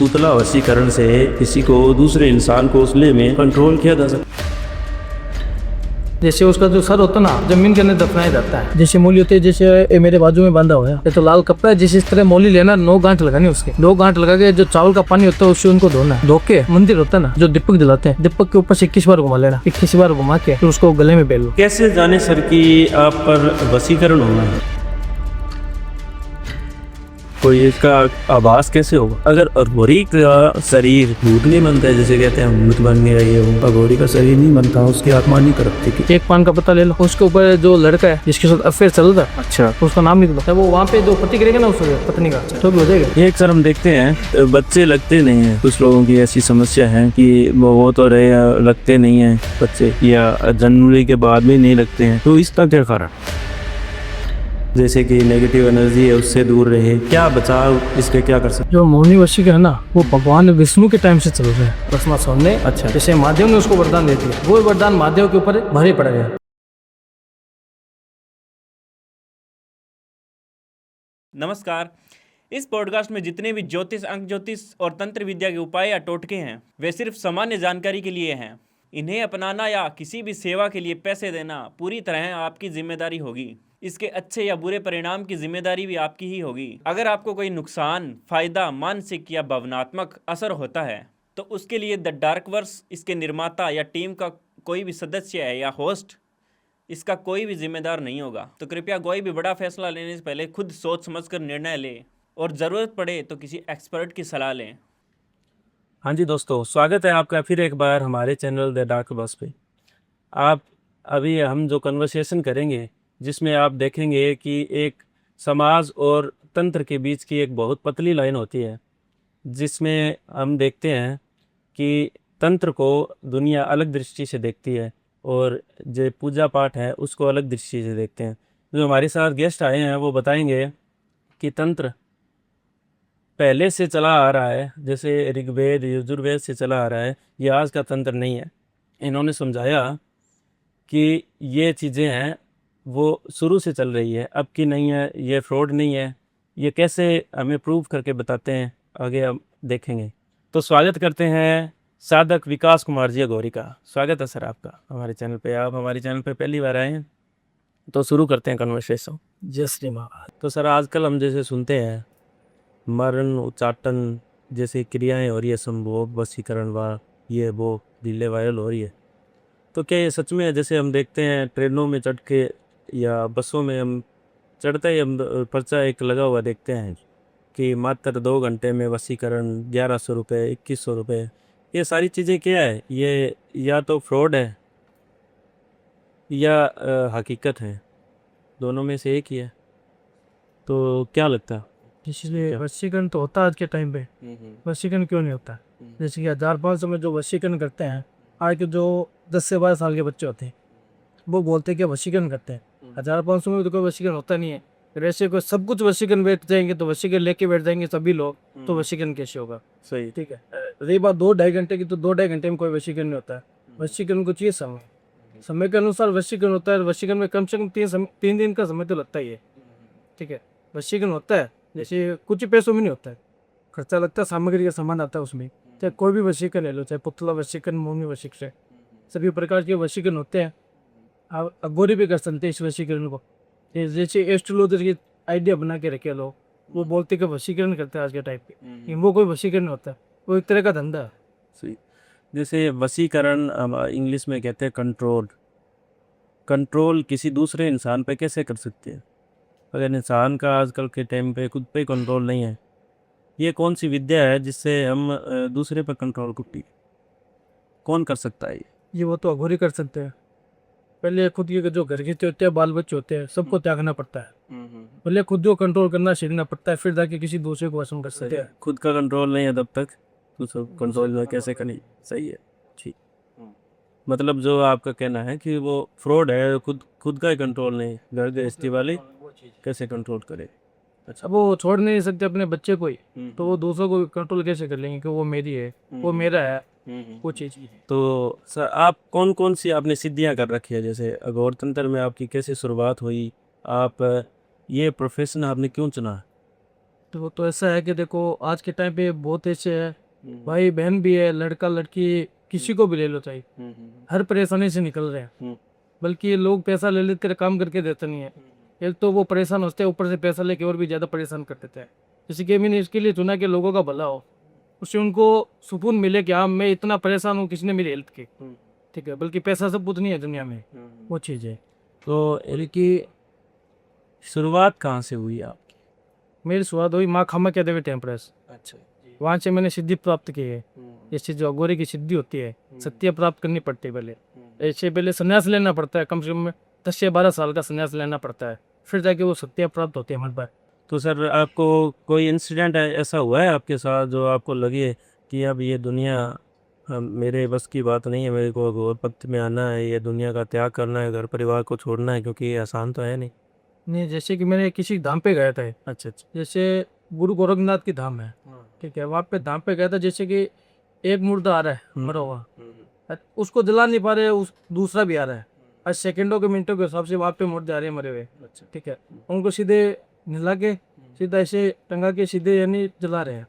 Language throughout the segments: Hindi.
पुतला वशीकरण से किसी को दूसरे इंसान को उसले में कंट्रोल किया जा सकता है। जैसे उसका जो सर होता है ना जमीन के अंदर दफनाया जाता है, जैसे मूली होती है, जैसे ये मेरे बाजू में बांधा हुआ है, ये तो लाल कपड़ा है। जिस इस तरह मूली लेना, 9 गांठ लगानी उसके, 9 गांठ लगा के जो चावल का पानी होता है उससे उनको धोना, धो के मंदिर होता है ना जो दीपक जलाते हैं, दीपक के ऊपर से 21 बार घुमा लेना, 21 बार घुमा के फिर उसको गले में पहन लो। कैसे जाने सर कि आप पर वशीकरण होना है? कोई इसका आभास कैसे होगा? अगर अघोरी का शरीर भूत नहीं बनता है, जैसे कहते हैं भूत बन गया ये वो, अघोरी का शरीर नहीं बनता, उसकी आत्मा नहीं करती कि एक पान का पत्ता ले लो, उसके ऊपर जो लड़का है जिसके साथ अफेयर चल रहा है, अच्छा, उसका नाम लिख दो, वो वहाँ पे जो पति करेगा ना उसको पत्नी का तो भी हो जाएगा। एक सर हम देखते हैं बच्चे लगते नहीं है, कुछ लोगों की ऐसी समस्या है कि वो तो रहे लगते नहीं है बच्चे, या जनवरी के बाद भी नहीं लगते हैं, तो इसका क्या कारण? जैसे कि नेगेटिव एनर्जी है उससे दूर रहे, क्या बचाव इसके क्या कर सकते? जो मौनी वशी का है ना वो भगवान विष्णु के टाइम से चल रहा है, भस्मा सोने, अच्छा, जैसे महादेव ने उसको वरदान दे दिया, वो वरदान महादेव के ऊपर भारी पड़ गया। नमस्कार। इस पॉडकास्ट में जितने भी ज्योतिष, अंक ज्योतिष और तंत्र विद्या के उपाय या टोटके हैं वे सिर्फ सामान्य जानकारी के लिए हैं। इन्हें अपनाना या किसी भी सेवा के लिए पैसे देना पूरी तरह आपकी जिम्मेदारी होगी। इसके अच्छे या बुरे परिणाम की जिम्मेदारी भी आपकी ही होगी। अगर आपको कोई नुकसान, फायदा, मानसिक या भावनात्मक असर होता है तो उसके लिए द डार्क वर्स, इसके निर्माता या टीम का कोई भी सदस्य है या होस्ट, इसका कोई भी जिम्मेदार नहीं होगा। तो कृपया कोई भी बड़ा फैसला लेने से पहले खुद सोच समझकर निर्णय लें और ज़रूरत पड़े तो किसी एक्सपर्ट की सलाह लें। हाँ जी दोस्तों, स्वागत है आपका फिर एक बार हमारे चैनल द डार्क बस पे। अभी हम जो कन्वर्सेशन करेंगे जिसमें आप देखेंगे कि एक समाज और तंत्र के बीच की एक बहुत पतली लाइन होती है, जिसमें हम देखते हैं कि तंत्र को दुनिया अलग दृष्टि से देखती है और जो पूजा पाठ है उसको अलग दृष्टि से देखते हैं। जो हमारे साथ गेस्ट आए हैं वो बताएंगे कि तंत्र पहले से चला आ रहा है, जैसे ऋग्वेद यजुर्वेद से चला आ रहा है, ये आज का तंत्र नहीं है। इन्होंने समझाया कि ये चीज़ें हैं वो शुरू से चल रही है, अब की नहीं है, ये फ्रॉड नहीं है। ये कैसे हमें प्रूव करके बताते हैं आगे हम देखेंगे। तो स्वागत करते हैं साधक विकास कुमार जी अघोरी का। स्वागत है सर आपका हमारे चैनल पे। आप हमारे चैनल पे पहली बार आए हैं तो शुरू करते हैं कन्वर्सेशन। जय श्री महाराज। तो सर आजकल हम जैसे सुनते हैं मरण, उच्चाटन जैसी क्रियाएं हो रही है, संभोग, वशीकरण व ये वो रीलें वायरल हो रही है, तो क्या ये सच में है? जैसे हम देखते हैं ट्रेनों में चढ़ के या बसों में हम चढ़ते ही हम पर्चा एक लगा हुआ देखते हैं कि मात्र 2 घंटे में वशीकरण, 1100 रुपये, 2100 रुपये। ये सारी चीज़ें क्या है? ये या तो फ्रॉड है या हकीकत है, दोनों में से एक ही है। तो क्या लगता है? इसलिए वशीकरण तो होता है आज के टाइम पे, वशीकरण क्यों नहीं होता? जैसे कि 1500 में जो वशीकरण करते हैं, आज के जो 10 से 12 साल के बच्चे होते हैं वो बोलते हैं कि वशीकरण करते हैं। 1500 में तो कोई वशीकरण होता नहीं है। फिर ऐसे कोई सब कुछ वशीकरण बैठ जाएंगे तो वशीकरण लेके बैठ जाएंगे सभी लोग, तो वशीकरण कैसे होगा? सही, ठीक है। रही बात 2-2.5 घंटे की, तो 2-2.5 घंटे में कोई वशीकरण नहीं होता है। वशीकरण को चाहिए समय, समय के अनुसार वशीकरण होता है। वशीकरण में कम से कम 3 दिन का समय तो लगता ही है। ठीक है, वशीकरण होता है जैसे कुछ ही पैसों में नहीं होता है, खर्चा लगता है, सामग्री का सामान आता है उसमें। चाहे कोई भी वशीकरण ले लो, चाहे पुतला वशीकरण, मौनी वशीकरण, सभी प्रकार के वशीकरण होते हैं। आप अघोरी भी कर सकते हैं इस वशीकरण को। जैसे एस्ट्रोलॉजर की आइडिया बना के रखे लोग, वो बोलते कि वशीकरण करते हैं आज के टाइप पे, वो कोई वशीकरण होता है, वो एक तरह का धंधा है। सही। जैसे वशीकरण इंग्लिश में कहते हैं कंट्रोल। कंट्रोल किसी दूसरे इंसान पे कैसे कर सकते हैं अगर इंसान का आजकल के टाइम पे खुद पे कंट्रोल नहीं है? ये कौन सी विद्या है जिससे हम दूसरे पर कंट्रोल कौन कर सकता है? ये वो तो अघोरी कर सकते हैं। पहले खुद के जो घर के होते हैं, बाल बच्चे होते हैं, सबको त्यागना पड़ता है। पहले खुद को कंट्रोल करना सीखना पड़ता है, फिर जाके किसी दूसरे को वश में कर सकते हैं। खुद का कंट्रोल नहीं है तब तक दूसरा कंट्रोल कैसे करनी? सही है, ठीक। मतलब जो आपका कहना है कि वो फ्रॉड है, खुद का ही कंट्रोल नहीं, घर गृहस्थी वाले कैसे कंट्रोल करे? अच्छा, अब वो छोड़ नहीं सकते अपने बच्चे को ही, तो वो दूसरों को कंट्रोल कैसे कर लेंगे कि वो मेरी है, वो मेरा है, वो चीज़। तो सर आप कौन कौन सी आपने सिद्धियां कर रखी है? जैसे अघोर तंत्र में आपकी कैसे शुरुआत हुई? आप ये प्रोफेशन आपने क्यों चुना? तो ऐसा है कि देखो आज के टाइम पे बहुत ऐसे है, भाई बहन भी है, लड़का लड़की किसी को भी ले लो चाहिए, हर परेशानी से निकल रहे हैं। बल्कि ये लोग पैसा ले लेकर काम करके देते नहीं है, एक तो वो परेशान होते हैं, ऊपर से पैसा लेके और भी ज़्यादा परेशान कर देते हैं। जैसे कि मैंने इसके लिए चुना कि लोगों का भला हो, उससे उनको सुकून मिले कि हाँ मैं इतना परेशान हूँ, किसी ने मेरी हेल्प की, ठीक है। बल्कि पैसा सब कुछ नहीं है दुनिया में, वो चीज़ है। तो इनकी शुरुआत कहाँ से हुई आपकी? मेरी शुरुआत हुई माँ कामाख्या देवी टेम्पल, अच्छा। वहाँ से मैंने सिद्धि प्राप्त की है। जैसे जो अघोरी की सिद्धि होती है, सत्य प्राप्त करनी पड़ती है पहले। ऐसे पहले संन्यास लेना पड़ता है, कम से कम 10 से 12 साल का संन्यास लेना पड़ता है, फिर जाके वो सत्य प्राप्त होती है हमारे पास। तो सर आपको कोई इंसिडेंट ऐसा हुआ है आपके साथ जो आपको लगे कि अब ये दुनिया मेरे बस की बात नहीं है, मेरे को घोर पथ में आना है, ये दुनिया का त्याग करना है, घर परिवार को छोड़ना है, क्योंकि ये आसान तो है नहीं। नहीं, जैसे कि मैंने किसी धाम पे गया था, अच्छा अच्छा। जैसे गुरु गोरखनाथ की धाम है, ठीक है, वहाँ पे धाम पे गया था। जैसे कि एक मुर्दा आ रहा है मरा हुआ, उसको जला नहीं पा रहे, उस दूसरा भी आ रहा है, आज सेकंडों के मिनटों के हिसाब से वहाँ पे मुर्दे आ रहे हैं मरे हुए, अच्छा। ठीक है। उनको सीधे निला के सीधा ऐसे टंगा के सीधे यानी जला रहे हैं।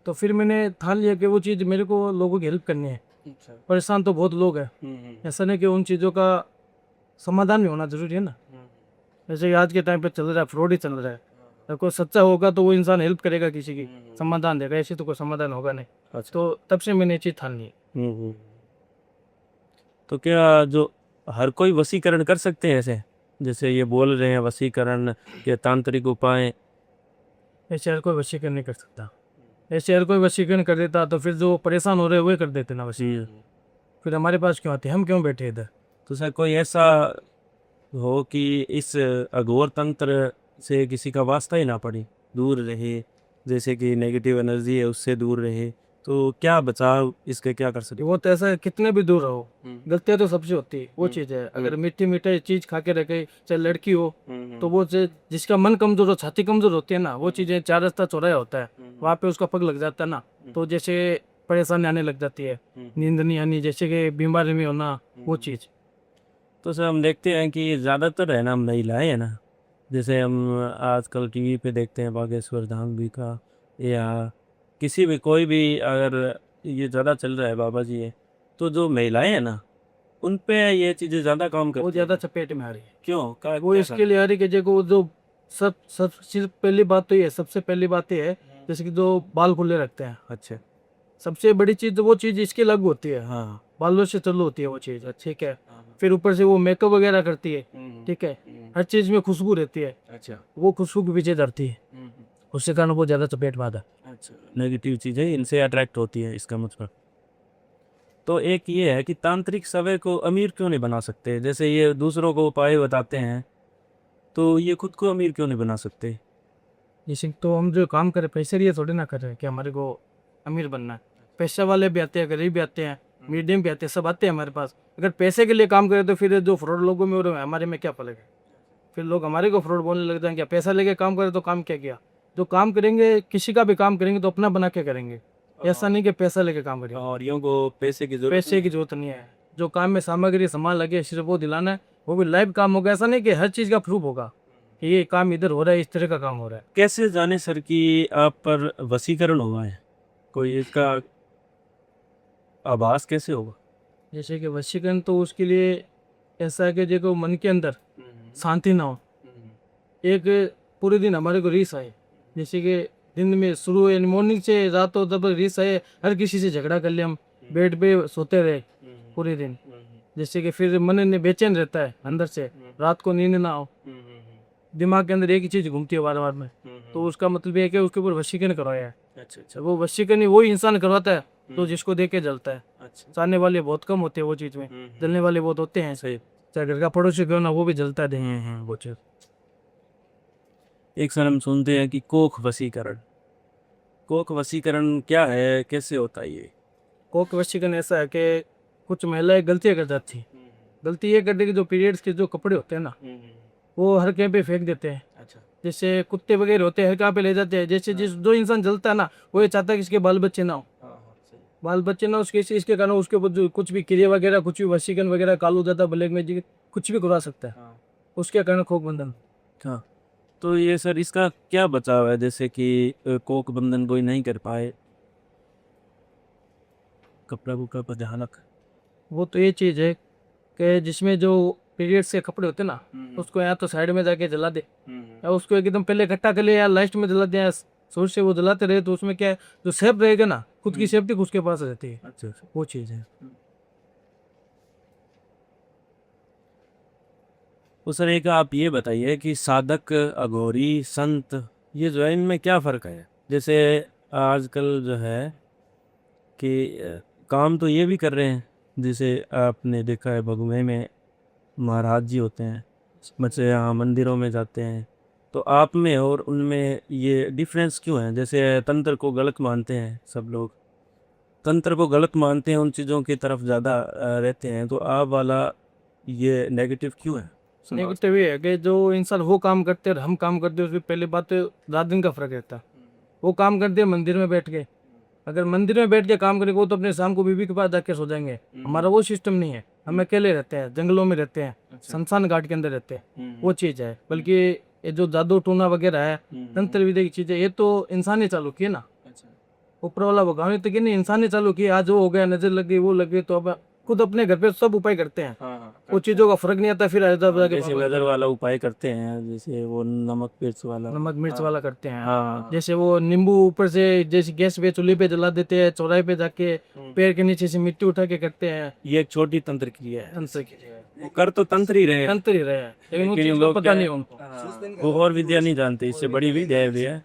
तो फिर मैंने ठान लिया कि वो चीज़ मेरे को लोगों की हेल्प करनी है। परेशान तो बहुत लोग हैं, ऐसा नहीं कि उन चीज़ों का समाधान भी होना जरूरी है ना। जैसे कि आज के टाइम पे चल रहा है, फ्रॉड ही चल रहा है। अगर कोई सच्चा होगा तो वो इंसान हेल्प करेगा, किसी की समाधान देगा, ऐसे तो कोई समाधान होगा नहीं। अच्छा। तो तब से मैंने ये चीज़ ठान ली। तो क्या जो हर कोई वशीकरण कर सकते हैं ऐसे, जैसे ये बोल रहे हैं वशीकरण के तांत्रिक उपाय? ऐसे हर कोई वशीकरण नहीं कर सकता। ऐसे हर कोई वशीकरण कर देता तो फिर जो परेशान हो रहे वो कर देते ना वशीकरण, फिर हमारे पास क्यों आते, हम क्यों बैठे इधर। तो सर कोई ऐसा हो कि इस अघोर तंत्र से किसी का वास्ता ही ना पड़े, दूर रहे, जैसे कि नेगेटिव एनर्जी है उससे दूर रहे, तो क्या बचाव इसके क्या कर सकते? वो तो ऐसा है, कितने भी दूर रहो, गलतियां तो सबसे होती है, वो चीज़ है। अगर मीठी मीठे चीज़ खा के रखे, चाहे लड़की हो, तो वो जिसका मन कमजोर हो, छाती कमजोर होती है ना, वो चीज़ें चार रास्ता चौराया होता है, वहाँ पे उसका पग लग जाता है ना, तो जैसे परेशानी आने लग जाती है, नींद नहीं आनी, जैसे कि बीमारी में होना, वो चीज़। तो सर हम देखते हैं कि ज़्यादातर है ना महिलाएं है ना, जैसे हम आजकल टीवी पे देखते हैं बागेश्वर धाम भी का, या किसी भी कोई भी, अगर ये ज़्यादा चल रहा है बाबा जी है, तो जो महिलाएं हैं ना उन पे ये चीज़ें ज़्यादा काम वो करती ज़्यादा हैं। चपेट में आ रही है। क्यों वो इसके लिए आ रही है कि देखो, जो सब सब सिर्फ पहली बात तो ये है, सबसे पहली बात ये है, जैसे कि जो बाल खुले रखते हैं, अच्छा। सबसे बड़ी चीज़ तो वो चीज़ इसकी अलग होती है, हाँ। बालों से चालू होती है वो चीज़, ठीक है। फिर ऊपर से वो मेकअप वगैरह करती है, ठीक है, हर चीज़ में खुशबू रहती है, अच्छा। वो खुशबू के पीछे धरती है, उसके कारण वो ज़्यादा चपेट में आता है। अच्छा, नेगेटिव चीज़ें इनसे अट्रैक्ट होती है, इसका मतलब। तो एक ये है कि तांत्रिक सवय को अमीर क्यों नहीं बना सकते? जैसे ये दूसरों को उपाय बताते हैं, तो ये खुद को अमीर क्यों नहीं बना सकते? जैसे तो हम जो काम करें पैसे लिए थोड़ी ना कर रहे हैं कि हमारे को अमीर बनना है। पैसे वाले भी आते हैं, गरीब भी आते हैं, मीडियम भी आते हैं, सब आते हैं हमारे पास। अगर पैसे के लिए काम करें तो फिर जो फ्रॉड लोगों में हो रहे हैं, हमारे में क्या पड़ेगा? फिर लोग हमारे को फ्रॉड बोलने लग जाएंगे, पैसा लेके काम करें तो काम क्या किया। जो काम करेंगे, किसी का भी काम करेंगे तो अपना बना के करेंगे, ऐसा नहीं कि पैसा लेके काम करेंगे। और यूँ को पैसे की जरूरत पैसे की जरूरत नहीं है। जो काम में सामग्री सामान लगे सिर्फ वो दिलाना है, वो भी लाइव काम होगा। ऐसा नहीं कि हर चीज़ का प्रूफ होगा कि ये काम इधर हो रहा है, इस तरह का काम हो रहा है। कैसे जाने सर कि आप पर वशीकरण हुआ है? कोई इसका आभास कैसे होगा? जैसे कि वशीकरण तो उसके लिए ऐसा है कि देखो मन के अंदर शांति ना हो, एक पूरे दिन हमारे को रीस आए, जैसे कि दिन में शुरू हुए मॉर्निंग से रात हो तब रीस आए, हर किसी से झगड़ा कर लिया, हम बेड पे सोते रहे पूरे दिन, जैसे कि फिर मन ने बेचैन रहता है अंदर से, रात को नींद ना हो, दिमाग के अंदर एक ही चीज़ घूमती है बार बार में, तो उसका मतलब ये है कि उसके ऊपर वशीकरण करवाया है। अच्छा अच्छा। वो वशीकरण वही इंसान करवाता है तो जिसको देख के जलता है। अच्छा। चाहने वाले बहुत कम होते हैं वो चीज़ में, जलने वाले बहुत होते हैं। सही। चाहे घर का पड़ोसी क्यों ना, वो भी जलता है वो चीज़। एक सर हम सुनते हैं कि कोख वशीकरण, कोख वशीकरण क्या है, कैसे होता है ये? कोक वशीकरण ऐसा है कि कुछ महिलाएं गलतियाँ कर जाती हैं। गलती ये करती है कि जो पीरियड्स के जो कपड़े होते हैं ना, वो हर कहीं पे फेंक देते हैं। अच्छा। जैसे कुत्ते वगैरह होते हैं, हर कहाँ पे ले जाते हैं। जैसे जिस जो इंसान जलता है ना, वो ये चाहता है कि इसके बाल बच्चे ना हो, बाल बच्चे ना उसके इसके कारण उसके ऊपर जो कुछ भी क्रिया वगैरह, कुछ भी वशीकरण वगैरह, कालू दादा ब्लैक मैजिक कुछ भी करवा सकता है, उसके कारण कोक बंधन। हाँ। तो ये सर इसका क्या बचाव है, जैसे कि कोक बंधन कोई नहीं कर पाए, कपड़ा वपड़ा पर ध्यान रख। वो तो ये चीज़ है कि जिसमें जो पीरियड्स के कपड़े होते ना, उसको या तो साइड में जाके जला दे, या उसको एकदम पहले इकट्ठा कर ले, या लास्ट में जला दे, या शुरू से वो जलाते रहे, तो उसमें क्या है, जो सेफ रहेगा ना, खुद की सेफ्टी उसके पास रहती है। अच्छा। वो चीज़ है। तो सर एक आप ये बताइए कि साधक, अघोरी, संत, ये जो है इनमें क्या फ़र्क है? जैसे आजकल जो है कि काम तो ये भी कर रहे हैं, जैसे आपने देखा है भगुए में महाराज जी होते हैं, बच्चे यहाँ मंदिरों में जाते हैं, तो आप में और उनमें ये डिफरेंस क्यों है? जैसे तंत्र को गलत मानते हैं सब लोग, तंत्र को गलत मानते हैं, उन चीज़ों की तरफ ज़्यादा रहते हैं, तो आप वाला ये नेगेटिव क्यों है? नेगेटिव ये है कि जो इंसान वो काम करते हैं और हम काम करते हैं, उसमें पहले बात तो रात दिन का फर्क रहता है। वो काम करते हैं मंदिर में बैठ के, अगर मंदिर में बैठ के काम करेंगे वो तो अपने शाम को बीवी के पास जाके सो जाएंगे। हमारा वो सिस्टम नहीं है, हम अकेले रहते हैं, जंगलों में रहते हैं, शमशान घाट के अंदर रहते हैं। वो चीज़ है। बल्कि ये जो जादू टूना वगैरह है, तंत्र विद्या की चीज़ें, ये तो इंसान ने चालू किए ना। ऊपर वाला भगवान ने तो कि नहीं, इंसान ने चालू किया। आज वो हो गया, नजर लग गई, वो लग गई, तो अब खुद अपने घर पे सब उपाय करते हैं। वो चीज़ों का फर्क नहीं आता। फिर हैदराबाद जैसे वेदर वाला उपाय करते हैं, जैसे वो नमक मिर्च वाला, नमक मिर्च वाला करते हैं। हाँ, जैसे वो नींबू ऊपर से जैसे गैस पे चूल्हे पे जला देते हैं, चौराहे पे जाके पैर के नीचे से मिट्टी उठा के करते हैं। ये एक छोटी तंत्र क्रिया है। तंत्र वो कर तो तंत्र ही रहे हैं, तंत्र ही रहे हैं, लेकिन वो लेकिन चीज़ लोग का पता क्या नहीं है, उनको। वो और विद्या नहीं जानते, इससे बड़ी विद्या है भैया,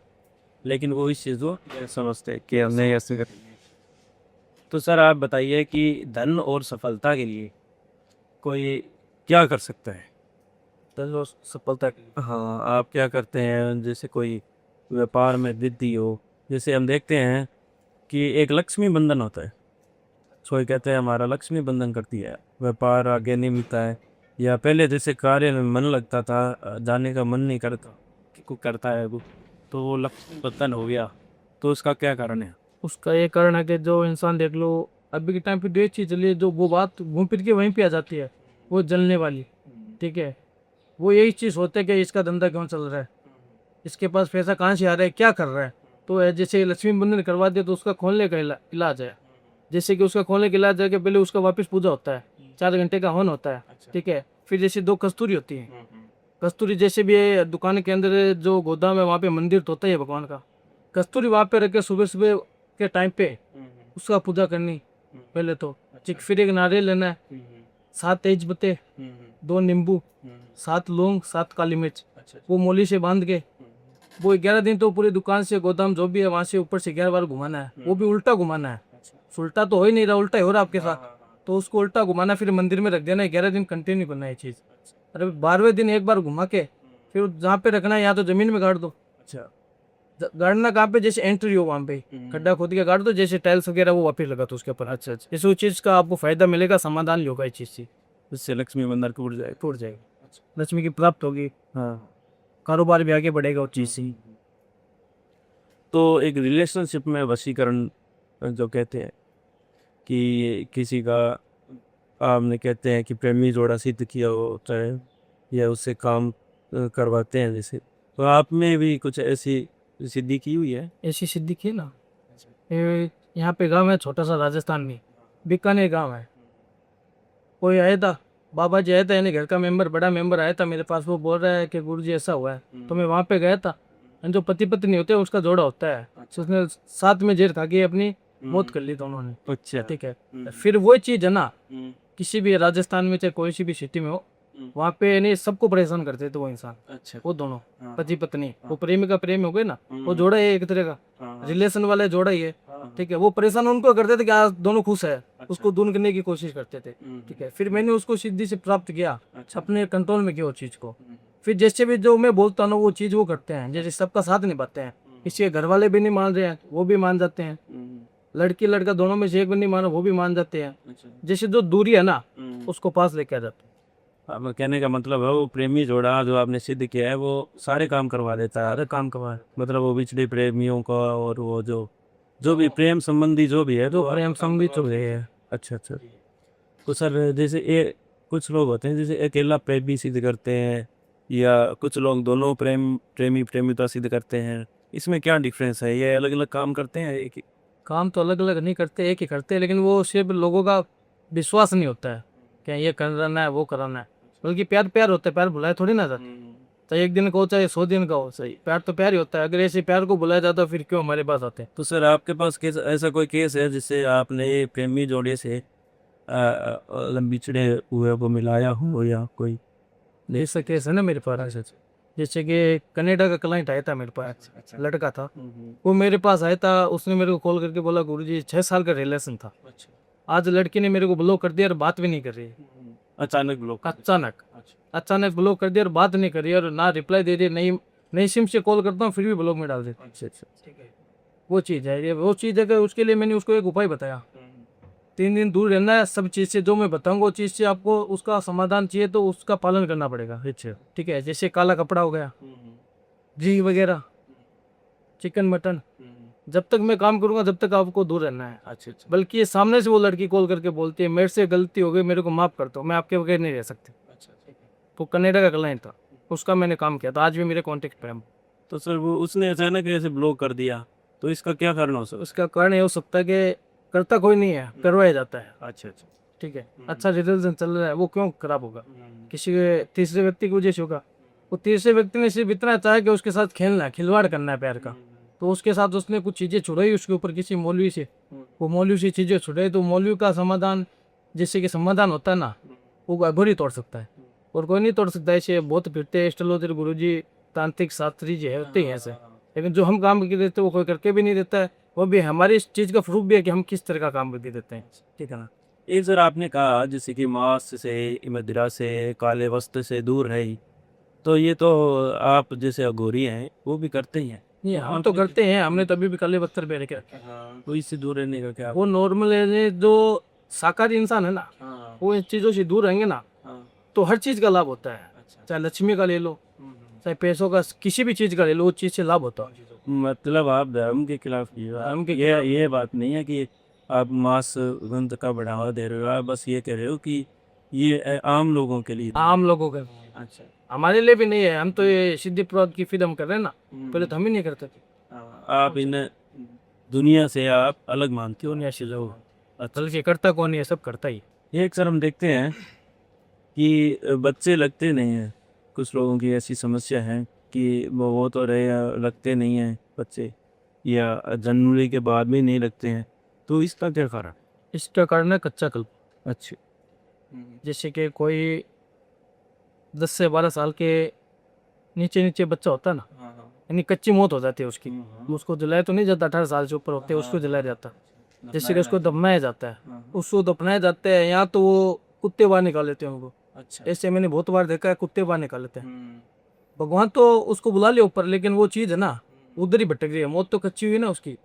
लेकिन वो इस चीज़ को समझते हैं कि हमने ऐसे कर। तो सर आप बताइए कि धन और सफलता के लिए कोई क्या कर सकता है? तो सफलता हाँ, आप क्या करते हैं? जैसे कोई व्यापार में वृद्धि हो, जैसे हम देखते हैं कि एक लक्ष्मी बंधन होता है, कोई कहते हैं हमारा लक्ष्मी बंधन करती है, व्यापार आगे नहीं मिलता है, या पहले जैसे कार्य में मन लगता था, जाने का मन नहीं करता कि को करता है वो, तो वो लक्ष्मी बंधन हो गया, तो उसका क्या कारण है? उसका ये कारण है कि जो इंसान देख लो, अभी के टाइम पे जो चीज़ चली है, जो वो बात घूम फिर के वहीं पे आ जाती है, वो जलने वाली। ठीक है, वो यही चीज़ होता है कि इसका धंधा क्यों चल रहा है, इसके पास पैसा कहाँ से आ रहा है, क्या कर रहा है। तो जैसे लक्ष्मी बंधन करवा दिया, तो उसका खोलने का इलाज है। जैसे कि उसका खोलने का इलाज है कि पहले उसका वापस पूजा होता है, 4 घंटे का हवन होता है। ठीक है, फिर जैसे 2 कस्तूरी होती है, कस्तूरी जैसे भी है, दुकान के अंदर जो गोदाम है वहाँ पे मंदिर तो होता ही है भगवान का, कस्तूरी वहाँ पे रख के सुबह सुबह के टाइम पे उसका पूजा करनी पहले तो। ठीक, फिर एक नारियल लेना है, 7 तेज पत्ते, 2 नींबू, 7 लौंग, 7 काली मिर्च, वो मोली से बांध के वो 11 दिन तो पूरी दुकान से गोदाम जो भी है वहाँ से ऊपर से 11 बार घुमाना है। वो भी उल्टा घुमाना है, उल्टा तो हो ही नहीं रहा, उल्टा ही हो रहा आपके साथ, तो उसको उल्टा घुमाना, फिर मंदिर में रख देना है, 11 दिन कंटिन्यू करना है ये चीज़। अरे 12वें दिन एक बार घुमा के फिर जहाँ पे रखना है, या तो जमीन में गाड़ दो। अच्छा, गाड़ना कहाँ पे, जैसे एंट्री हो वहाँ पे खड्डा खोद के गाड़ दो, जैसे टाइल्स वगैरह वो वापस लगा दो उसके ऊपर। अच्छा, जैसे उस चीज़ का आपको फायदा मिलेगा, समाधान भी होगा इस चीज़ से, इससे लक्ष्मी बंधन टूट जाए। टूट जाएगा, लक्ष्मी की प्राप्त होगी, हाँ, कारोबार भी आगे बढ़ेगा उस चीज़ से। तो एक रिलेशनशिप में वशीकरण जो कहते हैं कि किसी का, आपने कहते हैं कि प्रेमी जोड़ा सिद्ध किया होता है, या उससे काम करवाते हैं, जैसे तो आप में भी कुछ ऐसी सिद्धि की हुई है? ऐसी सिद्धि की है ना। यहाँ पे गांव है छोटा सा राजस्थान में, बीकानेर गांव है। कोई आया था, बाबा जी आया था, यानी घर का मेंबर, बड़ा मेंबर आया था मेरे पास। वो बोल रहा है कि गुरुजी ऐसा हुआ है, तो मैं वहाँ पे गया था। जो पति पत्नी होते हैं उसका जोड़ा होता है, तो उसने साथ में जेर खा के अपनी मौत कर ली दोनों ने। अच्छा, ठीक है, फिर वो चीज़ है ना, किसी भी राजस्थान में चाहे कोई सी भी सिटी में हो, वहाँ पे नहीं सबको परेशान करते थे वो इंसान। अच्छा, वो दोनों पति पत्नी, वो प्रेमी का प्रेम हो गए ना, वो जोड़ा है एक तरह का, रिलेशन वाला जोड़ा ही है। ठीक है, वो परेशान उनको करते थे कि आज दोनों खुश है, उसको दूर करने की कोशिश करते थे। ठीक है, फिर मैंने उसको सिद्धि से प्राप्त किया, अपने कंट्रोल में किया उस चीज को। फिर जैसे भी जो मैं बोलता हूँ वो चीज वो करते हैं, जैसे सबका साथ निभाते हैं। किसी के घर वाले भी नहीं मान रहे हैं, वो भी मान जाते हैं। लड़की लड़का दोनों में से एक भी नहीं माना, वो भी मान जाते हैं। जैसे जो दूरी है ना, उसको पास लेके आ जाते हैं। अब कहने का मतलब है वो प्रेमी जोड़ा जो आपने सिद्ध किया है वो सारे काम करवा देता है, हर काम करवा, मतलब वो बिछड़े प्रेमियों का, और वो जो भी प्रेम संबंधी जो भी है तो प्रेम संबंधी तो है। अच्छा अच्छा। तो सर जैसे ये कुछ लोग होते हैं जैसे अकेला प्रेम भी सिद्ध करते हैं, या कुछ लोग दोनों प्रेमिता सिद्ध करते हैं, इसमें क्या डिफरेंस है? ये अलग अलग काम करते हैं एक ही? काम तो अलग अलग नहीं करते, एक ही करते हैं, लेकिन वो सिर्फ लोगों का विश्वास नहीं होता है कि ये कराना है वो कराना है, बल्कि प्यार प्यार होता है, प्यार भुलाए थोड़ी ना जाता, चाहे 1 दिन का हो चाहे 100 दिन का हो, सही प्यार तो प्यार ही होता है। अगर ऐसे प्यार को बुलाया जाता फिर क्यों हमारे पास आते हैं। तो सर आपके पास केस, ऐसा कोई केस है जिससे आपने प्रेमी जोड़े से बिछड़े हुए को मिलाया हो, या कोई? ऐसा केस है ना मेरे पास, जैसे कि कनाडा का क्लाइंट आया था मेरे पास, लड़का था, वो मेरे पास आया था, उसने मेरे को कॉल करके बोला गुरुजी 6 साल का रिलेशन था, आज लड़की ने मेरे को ब्लॉक कर दिया और बात भी नहीं कर रही है। अचानक ब्लॉक? अचानक ब्लॉक कर दिया और बात नहीं कर रही है और ना रिप्लाई दे रही है, नई नई सिम से कॉल करता हूँ फिर भी ब्लॉक में डाल देती है। अच्छा। ठीक है, वो चीज़ है, ये वो चीज़ है कि उसके लिए मैंने उसको एक उपाय बताया, 3 दिन दूर रहना है सब चीज़ से, जो मैं बताऊंगा वो चीज़ से आपको उसका समाधान चाहिए तो उसका पालन करना पड़ेगा। अच्छा, ठीक है, जैसे काला कपड़ा हो गया, घी वगैरह, चिकन मटन, जब तक मैं काम करूंगा जब तक आपको दूर रहना है। अच्छा। बल्कि ये सामने से वो लड़की कॉल करके बोलती है मेरे से गलती हो गई, मेरे को माफ़ कर दो, मैं आपके बगैर नहीं रह सकती। तो कनाडा का क्लाइंट था, उसका मैंने काम किया था, आज भी मेरे कॉन्टेक्ट पे है। तो सर वो उसने अचानक ऐसे ब्लॉक कर दिया, तो इसका क्या कारण हो सकता? उसका कारण ये हो सकता है कि करता कोई नहीं है, करवाया जाता है। अच्छा। ठीक है, अच्छा रिलेशन चल रहा है, वो क्यों खराब होगा? किसी के तीसरे व्यक्ति की वजह से होगा। वो तीसरे व्यक्ति ने सिर्फ इतना चाहा कि उसके साथ खेलना है, खिलवाड़ करना है प्यार का, तो उसके साथ उसने कुछ चीज़ें छुड़ाई उसके ऊपर किसी मौलवी से, वो मौलवी से चीज़ें छुड़ाई, तो मौलवी का समाधान जैसे कि समाधान होता है ना, वो अघोरी ही तोड़ सकता है और कोई नहीं तोड़ सकता। ऐसे बहुत फिरते हैं एस्ट्रोलॉजर गुरुजी, तांत्रिक शास्त्री जी है, होते ही हैं ऐसे, लेकिन जो हम काम करके देते हैं वो कोई करके भी नहीं देता है। वो भी हमारी इस चीज़ का प्रूफ भी है कि हम किस तरह का काम करके देते हैं। ठीक है ना। ये सर आपने कहा जैसे कि मांस से, मदिरा से, काले वस्त्र से दूर है, तो ये तो आप जैसे अघोरी हैं वो भी करते ही हैं। नहीं, हम तो करते हैं, हमने तभी भी काले पत्थर पे रखे रखे हैं। तो इससे दूर रहने का क्या? वो नॉर्मल है, जो शाकाहारी इंसान है ना, वो इन चीज़ों से दूर रहेंगे ना तो हर चीज़ का लाभ होता है। चाहे लक्ष्मी का ले लो, चाहे पैसों का, किसी भी चीज़ का ले लो, वो चीज़ से लाभ होता है। मतलब आप धर्म के खिलाफ धर्म के ये बात नहीं है कि आप मांस गंध का बढ़ावा दे रहे हो, आप बस ये कह रहे हो कि ये आम लोगों के लिए। आम लोगों का, अच्छा। हमारे लिए भी नहीं है, हम तो ये सिद्धि प्राप्त की फिल्म कर रहे हैं ना, पहले तो हम ही नहीं करते थे। आप इन दुनिया से आप अलग मानते क्यों हो? नहीं ऐसे लोग, अच्छा। बल्कि करता कौन नहीं है, सब करता ही। एक सर हम देखते हैं कि बच्चे लगते नहीं हैं, कुछ लोगों की ऐसी समस्या है कि वो तो रहे लगते नहीं हैं बच्चे, या जनवरी के बाद भी नहीं लगते हैं, तो इसका क्या कारण? इसका कारण है कच्चा कल्प। अच्छा। जैसे कि कोई 10 से 12 साल के नीचे नीचे बच्चा होता है ना, यानी कच्ची मौत हो जाती है उसकी, उसको जलाया तो नहीं जाता, 18 साल से ऊपर होते हैं उसको जलाया जाता है। जैसे कि उसको दफनाया जाता है, उसको दफनाया जाता है, यहाँ तो वो कुत्ते बाहर निकाल लेते हैं उनको। अच्छा। ऐसे मैंने बहुत बार देखा है, कुत्ते बाहर निकाल लेते हैं। भगवान तो उसको बुला लिया ऊपर, लेकिन वो चीज़ है ना उधर ही भटक रही है, मौत तो कच्ची हुई ना उसकी,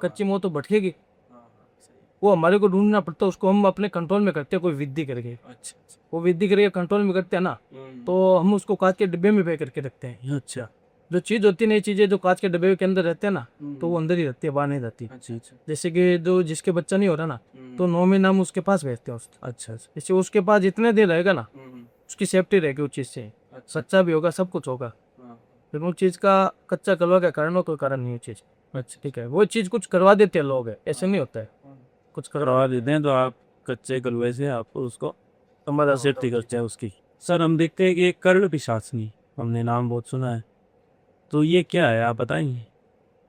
कच्ची मौत तो भटकेगी, वो हमारे को ढूंढना पड़ता है, उसको हम अपने कंट्रोल में करते हैं कोई विधि करके। अच्छा। वो विधि करके कंट्रोल में करते हैं ना, तो हम उसको कांच के डिब्बे में पैक करके रखते हैं। अच्छा। जो चीज़ होती नहीं, चीज़ें जो कांच के डिब्बे के अंदर रहते हैं ना, तो वो अंदर ही रहती है, बाहर नहीं जाती। अच्छा। जैसे कि जो जिसके बच्चा नहीं हो रहा ना, तो 9 महीना हम उसके पास भेजते हैं उसको। अच्छा। जैसे उसके पास जितने दिन रहेगा ना, उसकी सेफ्टी रहेगी उस चीज़ से, सच्चा भी होगा, सब कुछ होगा। फिर उस चीज़ का कच्चा कलवा का कारण हो, कोई कारण नहीं है चीज़। अच्छा, ठीक है, वो चीज़ कुछ करवा देते हैं लोग, ऐसे नहीं होता है, कुछ करवा देते हैं तो आप कच्चे कलवे से आपको उसको हमारा सेफ्टी करते हैं उसकी। सर हम देखते हैं कि एक कर्ण पिशाचनी, हमने नाम बहुत सुना है, तो ये क्या है आप बताएंगे?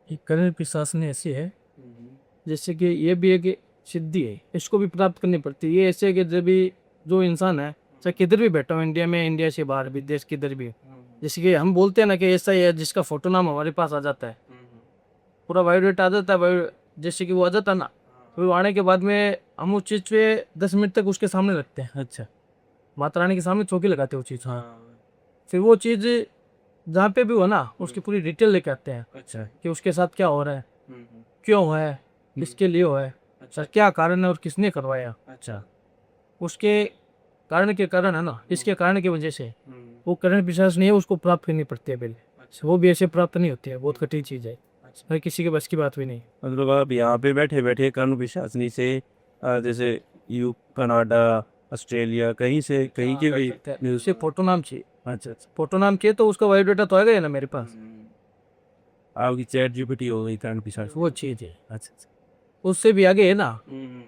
ये कर्ण पिशाचनी ऐसी है, जैसे कि ये भी एक सिद्धि है, इसको भी प्राप्त करनी पड़ती है। ये ऐसे है कि जब भी जो इंसान है, चाहे किधर भी बैठा हो, इंडिया में, इंडिया से बाहर, विदेश किधर भी, जैसे कि हम बोलते हैं ना कि ऐसा ही है, जिसका फोटो नाम हमारे पास आ जाता है, पूरा बायोडेटा आ जाता है, जैसे कि वो आ जाता है ना, फिर वो आने के बाद में हम उस चीज़ पे 10 मिनट तक उसके सामने रखते हैं। अच्छा। माता रानी के सामने चौकी लगाते हैं वो चीज़। फिर वो चीज़ जहाँ पे भी हो ना, उसकी पूरी डिटेल लेके आते हैं। अच्छा। कि उसके साथ क्या हो रहा है, क्यों हुआ है, किसके लिए हुआ है, अच्छा। क्या कारण है और किसने करवाया। अच्छा। उसके कारण के कारण है ना, इसके कारण की वजह से वो कर्ण पिशाच नहीं है, उसको प्राप्त करनी पड़ती है पहले। वो भी ऐसे प्राप्त नहीं होती है, बहुत कठिन चीज़ है, हर किसी के बस की बात भी नहीं। मतलब आप यहाँ पे बैठे बैठे कर्ण पिशाचनी से जैसे कनाडा, ऑस्ट्रेलिया, कहीं से कहीं के भी उसे फोटो नाम चाहिए, अच्छा अच्छा। फोटो नाम चाहिए तो उसका बायोडाटा तो आएगा ही ना मेरे पास। आपकी चैट जीपीटी हो गई करण पिशाच। वो चीज़ है, अच्छा अच्छा। उससे भी आगे है ना, हम्म।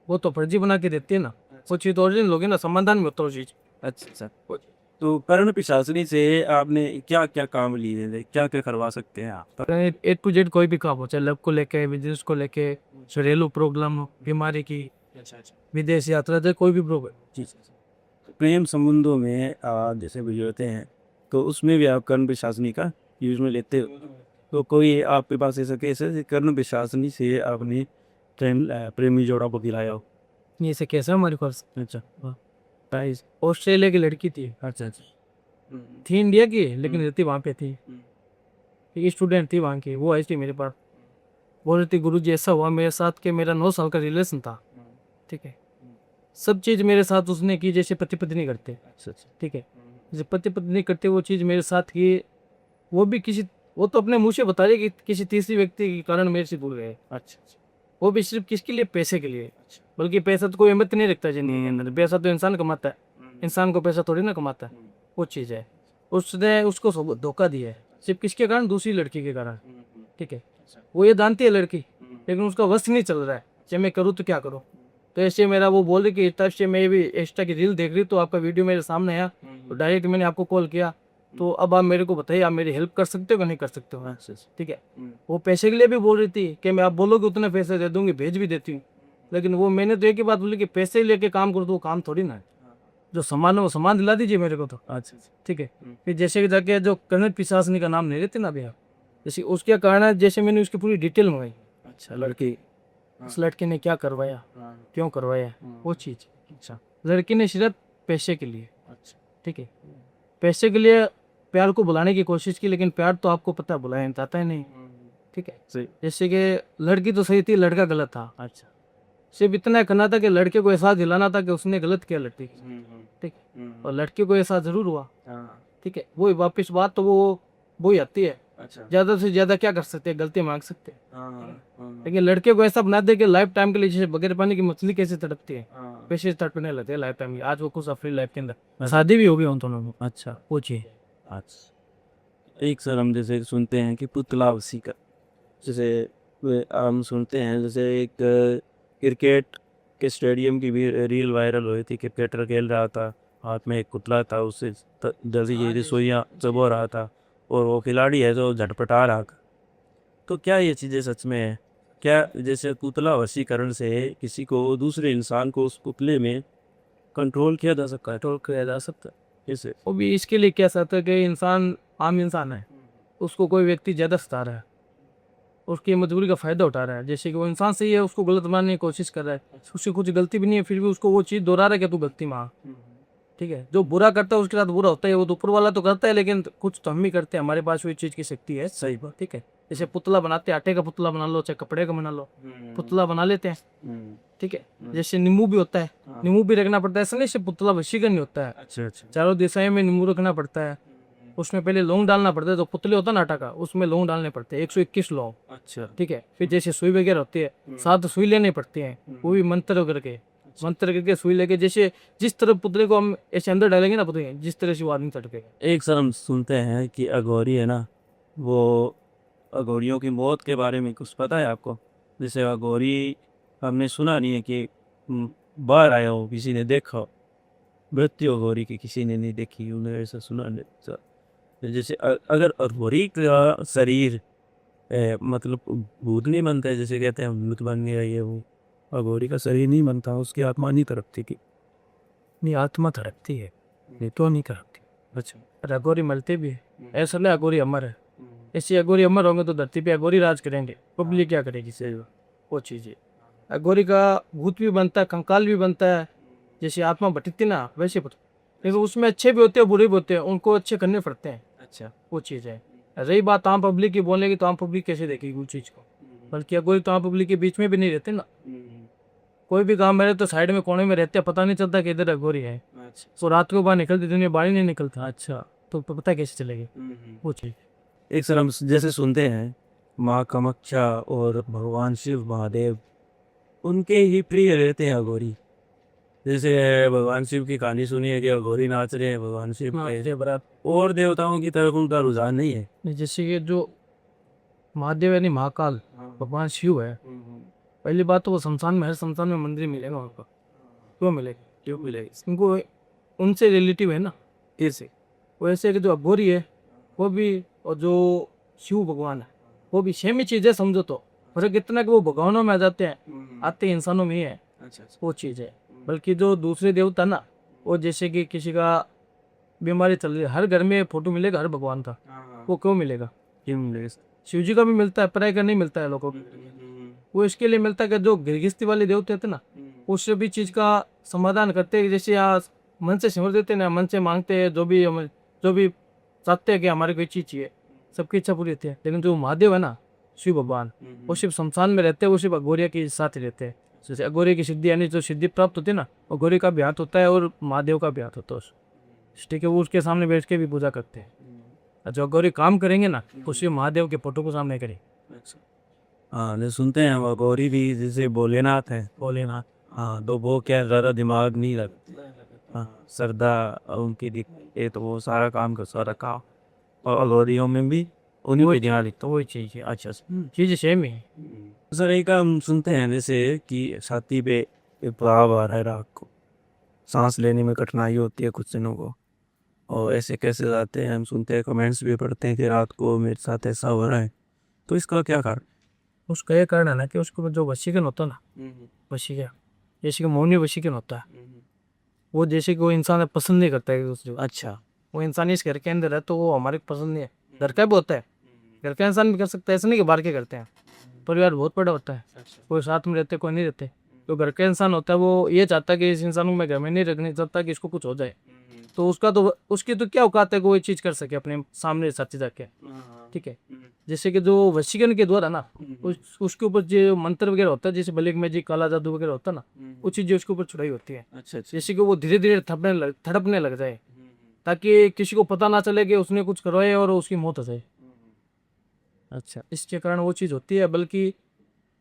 वो तो फर्जी बना के देती है ना, वो चीज़ तो ओरिजिनल होगी ना, समाधान में होता है वो चीज़। अच्छा अच्छा। तो कर्ण पिशाचनी से आपने क्या क्या काम लिए थे, क्या क्या करवा सकते हैं आप? A to Z कोई भी काम हो, चाहे लव को लेके, बिजनेस को लेके, घरेलू प्रॉब्लम हो, बीमारी की, अच्छा अच्छा। विदेश यात्रा से, कोई भी प्रॉब्लम। जी जी जी। प्रेम संबंधों में जैसे गुजरते हैं तो उसमें भी आप कर्ण पिशाचनी का यूज में लेते हो। तो कोई आपके पास ऐसा केस है कर्ण पिशाचनी से आपने प्रेमी जोड़ा को दिलाया हो? ये से कैसा हमारे पास। अच्छा। हाँ। प्राइस। ऑस्ट्रेलिया की लड़की थी, अच्छा अच्छा। थी इंडिया की लेकिन रहती वहाँ पे थी, हम्म। एक स्टूडेंट थी वहाँ की, वो आई थी मेरे पास, बोल रही थी गुरुजी ऐसा हुआ मेरे साथ कि मेरा 9 साल का रिलेशन था, ठीक है, सब चीज़ मेरे साथ उसने की जैसे पति पत्नी करते, अच्छा अच्छा। ठीक है, जैसे पति पत्नी करते वो चीज़ मेरे साथ की, वो भी किसी, वो तो अपने मुंह से बता रही कि किसी तीसरी व्यक्ति के कारण मेरे से दूर गए, अच्छा अच्छा। वो भी सिर्फ किसके लिए, पैसे के लिए। बल्कि पैसा तो कोई अहमियत नहीं रखता जिंदगी के अंदर, पैसा तो इंसान कमाता है, इंसान को पैसा थोड़ी ना कमाता है, वो चीज़ है। उसने उसको धोखा दिया है सिर्फ किसके कारण, दूसरी लड़की के कारण, ठीक है, वो ये जानती है लड़की, लेकिन उसका वश नहीं चल रहा है कि मैं करूँ तो क्या करूँ। तो ऐसे मेरा वो बोल रही कि तब से मैं भी इंस्टा की रील देख रही तो आपका वीडियो मेरे सामने आया, तो डायरेक्ट मैंने आपको कॉल किया, तो अब आप मेरे को बताइए आप मेरी हेल्प कर सकते हो कि नहीं कर सकते हो। अच्छा अच्छा। ठीक है, वो पैसे के लिए भी बोल रही थी कि मैं आप बोलोगे उतने पैसे दे दूंगी, भेज भी देती हूँ, लेकिन वो मैंने तो एक ही बात बोली कि पैसे लेके काम करो तो वो काम थोड़ी ना है, जो सामान है वो सामान दिला दीजिए मेरे को तो। अच्छा अच्छा। ठीक है, फिर जैसे कि जाके जो कर्ण पिशाचनी का नाम ले रहे थे ना अभी आप, जैसे उसके कारण जैसे मैंने उसकी पूरी डिटेल मंगाई, अच्छा लड़की। उस लड़के ने क्या करवाया, हाँ। क्यों करवाया, वो चीज़। अच्छा लड़की ने सिर्फ पैसे के लिए, अच्छा। ठीक है, पैसे के लिए प्यार को बुलाने की कोशिश की, लेकिन प्यार तो आपको पता है बुलाया जाता ही नहीं, ठीक है। सही। जैसे कि लड़की तो सही थी, लड़का गलत था, अच्छा। सिर्फ इतना करना था कि लड़के को एहसास दिलाना था कि उसने गलत किया लड़की के साथ, ठीक है, और लड़के को एहसास जरूर हुआ, हाँ। ठीक है, वो वापस बात तो वो ही आती है, अच्छा। ज़्यादा से ज़्यादा क्या कर सकते हैं, गलती मांग सकते हैं, हाँ। लेकिन लड़के को ऐसा बना दे कि लाइफ टाइम के लिए, जैसे बगैर पानी की मछली कैसे तड़पती है, हाँ। पैसे तड़पने लगते हैं लाइफ टाइम की। आज वो कुछ अपनी लाइफ के अंदर शादी भी होगी उन दोनों में, अच्छा वो चीज़। अच्छा। एक सर हम जैसे सुनते हैं कि पुतला वसीकर, जैसे हम सुनते हैं जैसे एक क्रिकेट के स्टेडियम की भी रील वायरल हुई थी, क्रिकेटर खेल रहा था, हाथ में एक पुतला था, उससे जल्दी जल्दी सुइयाँ चबो रहा था और वो खिलाड़ी है जो झटपटा रहा था। तो क्या ये चीज़ें सच में है? क्या जैसे पुतला वशीकरण से किसी को, दूसरे इंसान को उस पुतले में कंट्रोल किया जा सकता है, कंट्रोल किया जा सकता है कैसे? वो भी इसके लिए क्या सकता है कि इंसान आम इंसान है, उसको कोई व्यक्ति ज़्यादा सता रहा है, उसकी मजबूरी का फ़ायदा उठा रहा है, जैसे कि वो इंसान सही है उसको गलत बनाने की कोशिश कर रहा है, उसकी कुछ गलती भी नहीं है फिर भी उसको वो चीज़ दोहरा रहा है कि तू गलती मांग। ठीक है, जो बुरा करता है उसके साथ बुरा होता है, वो तो ऊपर वाला तो करता है, लेकिन कुछ तो हम भी करते हैं, हमारे पास वही चीज़ की शक्ति है। सही बात। ठीक है, जैसे पुतला बनाते हैं, आटे का पुतला बना लो चाहे कपड़े का बना लो, पुतला बना लेते हैं। ठीक है, जैसे नींबू भी होता है, नींबू भी रखना पड़ता है, ऐसा नहीं सिर्फ पुतला वशीकरण नहीं होता है, अच्छा अच्छा। चारों दिशाओं में नींबू रखना पड़ता है, उसमें पहले लौंग डालना पड़ता है, जो पुतले होता है ना आटा का, उसमें लौंग डालने पड़ते हैं 121 लौंग। अच्छा। ठीक है, फिर जैसे सुई वगैरह होती है, 7 सुई लेनी पड़ती है, वो भी मंत्र करके सुई लेके, जैसे जिस तरह पुतले को हम ऐसे अंदर डालेंगे ना पुतले, जिस तरह से वो आदमी तड़पेगा। एक सर हम सुनते हैं कि अघोरी है ना, वो अघोरियों की मौत के बारे में कुछ पता है आपको? जैसे अघोरी हमने सुना नहीं है कि बाहर आया हो, किसी ने देखा हो, मृत्यु अघोरी की किसी ने नहीं देखी, उन्हें ऐसा सुना नहीं। जैसे अगर अघोरी का शरीर मतलब भूत नहीं बनता है, जैसे कहते हैं भूत बन गया ये वो, अघोरी का शरीर नहीं बनता, उसकी आत्मा नहीं तड़पती थी? नहीं, आत्मा तड़पती है, ये तो नहीं तड़पती। अच्छा। और अघोरी मरते भी है, ऐसा नहीं अघोरी अमर है, ऐसे अघोरी अमर होंगे तो धरती पे अघोरी राज करेंगे, पब्लिक क्या करेगी से, वो चीज़ है। अघोरी का भूत भी बनता है, कंकाल भी बनता है, जैसे आत्मा भटकती ना वैसे लेकिन उसमें अच्छे भी होते हैं बुरे भी होते हैं, उनको अच्छे करने पड़ते हैं। अच्छा। वो चीज़ है। रही बात आम पब्लिक की बोलने की, तो आम पब्लिक कैसे देखेगी उस चीज़ को, बल्कि अघोरी तो आम पब्लिक के बीच में भी नहीं रहते ना, कोई भी गांव में रहे तो साइड में कोने में रहते हैं, पता नहीं चलता कि इधर अघोरी है, अच्छा। तो रात को बाहर निकलते दिन में बाहर ही नहीं निकलता। अच्छा, तो पता कैसे चलेगी वो चीज़। एक सर हम जैसे सुनते हैं माँ कामाख्या और भगवान शिव महादेव, उनके ही प्रिय रहते हैं अघोरी, जैसे भगवान शिव की कहानी सुनी है कि अघोरी नाच रहे हैं भगवान शिव हाँ, पे, ये बराबर। और देवताओं की तरफ उनका रुझान नहीं है। जैसे कि जो महादेव यानी महाकाल भगवान शिव है, पहली बात तो वो शमशान में, हर शमशान में मंदिर मिलेगा उनको। क्यों मिलेगा? क्यों मिलेगी? उनको उनसे रिलेटिव है ना, ऐसे। वैसे कि जो अघोरी है वो भी, और जो शिव भगवान है वो भी सेम ही चीज़ है, समझो तो। फर्क इतना कि वो भगवानों में आ जाते हैं, आते इंसानों में ही है, अच्छा अच्छा। वो चीज़ है। बल्कि जो दूसरे देवता ना, वो जैसे कि किसी का बीमारी चल रही है, हर घर में फोटो मिलेगा हर भगवान का, वो क्यों मिलेगा? क्यों मिलेगा? शिव जी का भी मिलता है, पराय का नहीं मिलता है लोगों को। वो इसके लिए मिलता है कि जो गिरगिस्ती वाले देवते थे ना, उससे भी चीज़ का समाधान करते हैं। जैसे यहाँ मन से सिमर देते हैं ना, मन से मांगते हैं, जो भी चाहते हैं कि हमारी कोई चीज़ चाहिए, सबकी इच्छा पूरी होती है। लेकिन जो महादेव है ना, शिव भगवान, वो सिर्फ शमशान में रहते हैं, वो सिर्फ अघोरिया के साथ ही रहते हैं। जैसे अघोरिया की सिद्धि यानी जो सिद्धि प्राप्त होती है ना, अघोरी का भी हाथ होता है और महादेव का भी हाथ होता है उस। ठीक है, वो उसके सामने बैठ के भी पूजा करते हैं। और जो अघोरी काम करेंगे ना, वो सिर्फ महादेव के फोटो को सामने करें। हाँ, नहीं सुनते हैं वो गौरी भी जैसे भोलेनाथ है। भोलेनाथ। हाँ, तो वो क्या ज़्यादा दिमाग नहीं लगता। हाँ, श्रद्धा उनकी दिख ये तो वो सारा काम कर सारा काम, और गौरियों में भी उन्हीं पे ध्यान तो वही चीज़ है। अच्छा, चीज़ सेम ही है। सर एक हम सुनते हैं जैसे कि छाती पे भाव आ रहा है रात को, सांस लेने में कठिनाई होती है कुछ दिनों को, और ऐसे कैसे जाते हैं, हम सुनते हैं कमेंट्स भी पढ़ते हैं कि रात को मेरे साथ ऐसा हो रहा है, तो इसका क्या कारण? उसका ये कारण है ना कि उसको जो वशीकरण होता है ना, वशीकरण, जैसे कि मौनी वशीकरण होता है, वो जैसे कि वो इंसान पसंद नहीं करता है दूसरे को। अच्छा। वो इंसान इस घर के अंदर है तो वो हमारे को पसंद नहीं है। घर का भी होता है, घर का इंसान भी कर सकता है, ऐसा नहीं कि बाहर के करते हैं। परिवार बहुत बड़ा होता है, कोई साथ में रहते कोई नहीं रहते। तो घर का इंसान होता है वो ये चाहता है कि इस इंसान को मैं घर में नहीं रखना चाहता कि इसको कुछ हो जाए। तो उसकी तो क्या औकात है कि वो ये चीज़ कर सके अपने सामने साथी जाके। ठीक है, जैसे कि जो वशीकरण के द्वारा ना, उसके ऊपर जो मंत्र वगैरह होता है, जैसे ब्लैक मैजिक, काला जादू वगैरह होता है ना, वो चीज़ें उसके ऊपर चढ़ाई होती है। अच्छा अच्छा। जैसे कि वो धीरे धीरे थड़पने लग जाए, ताकि किसी को पता ना चले कि उसने कुछ करवाए और उसकी मौत हो जाए। अच्छा। इसके कारण वो चीज़ होती है। बल्कि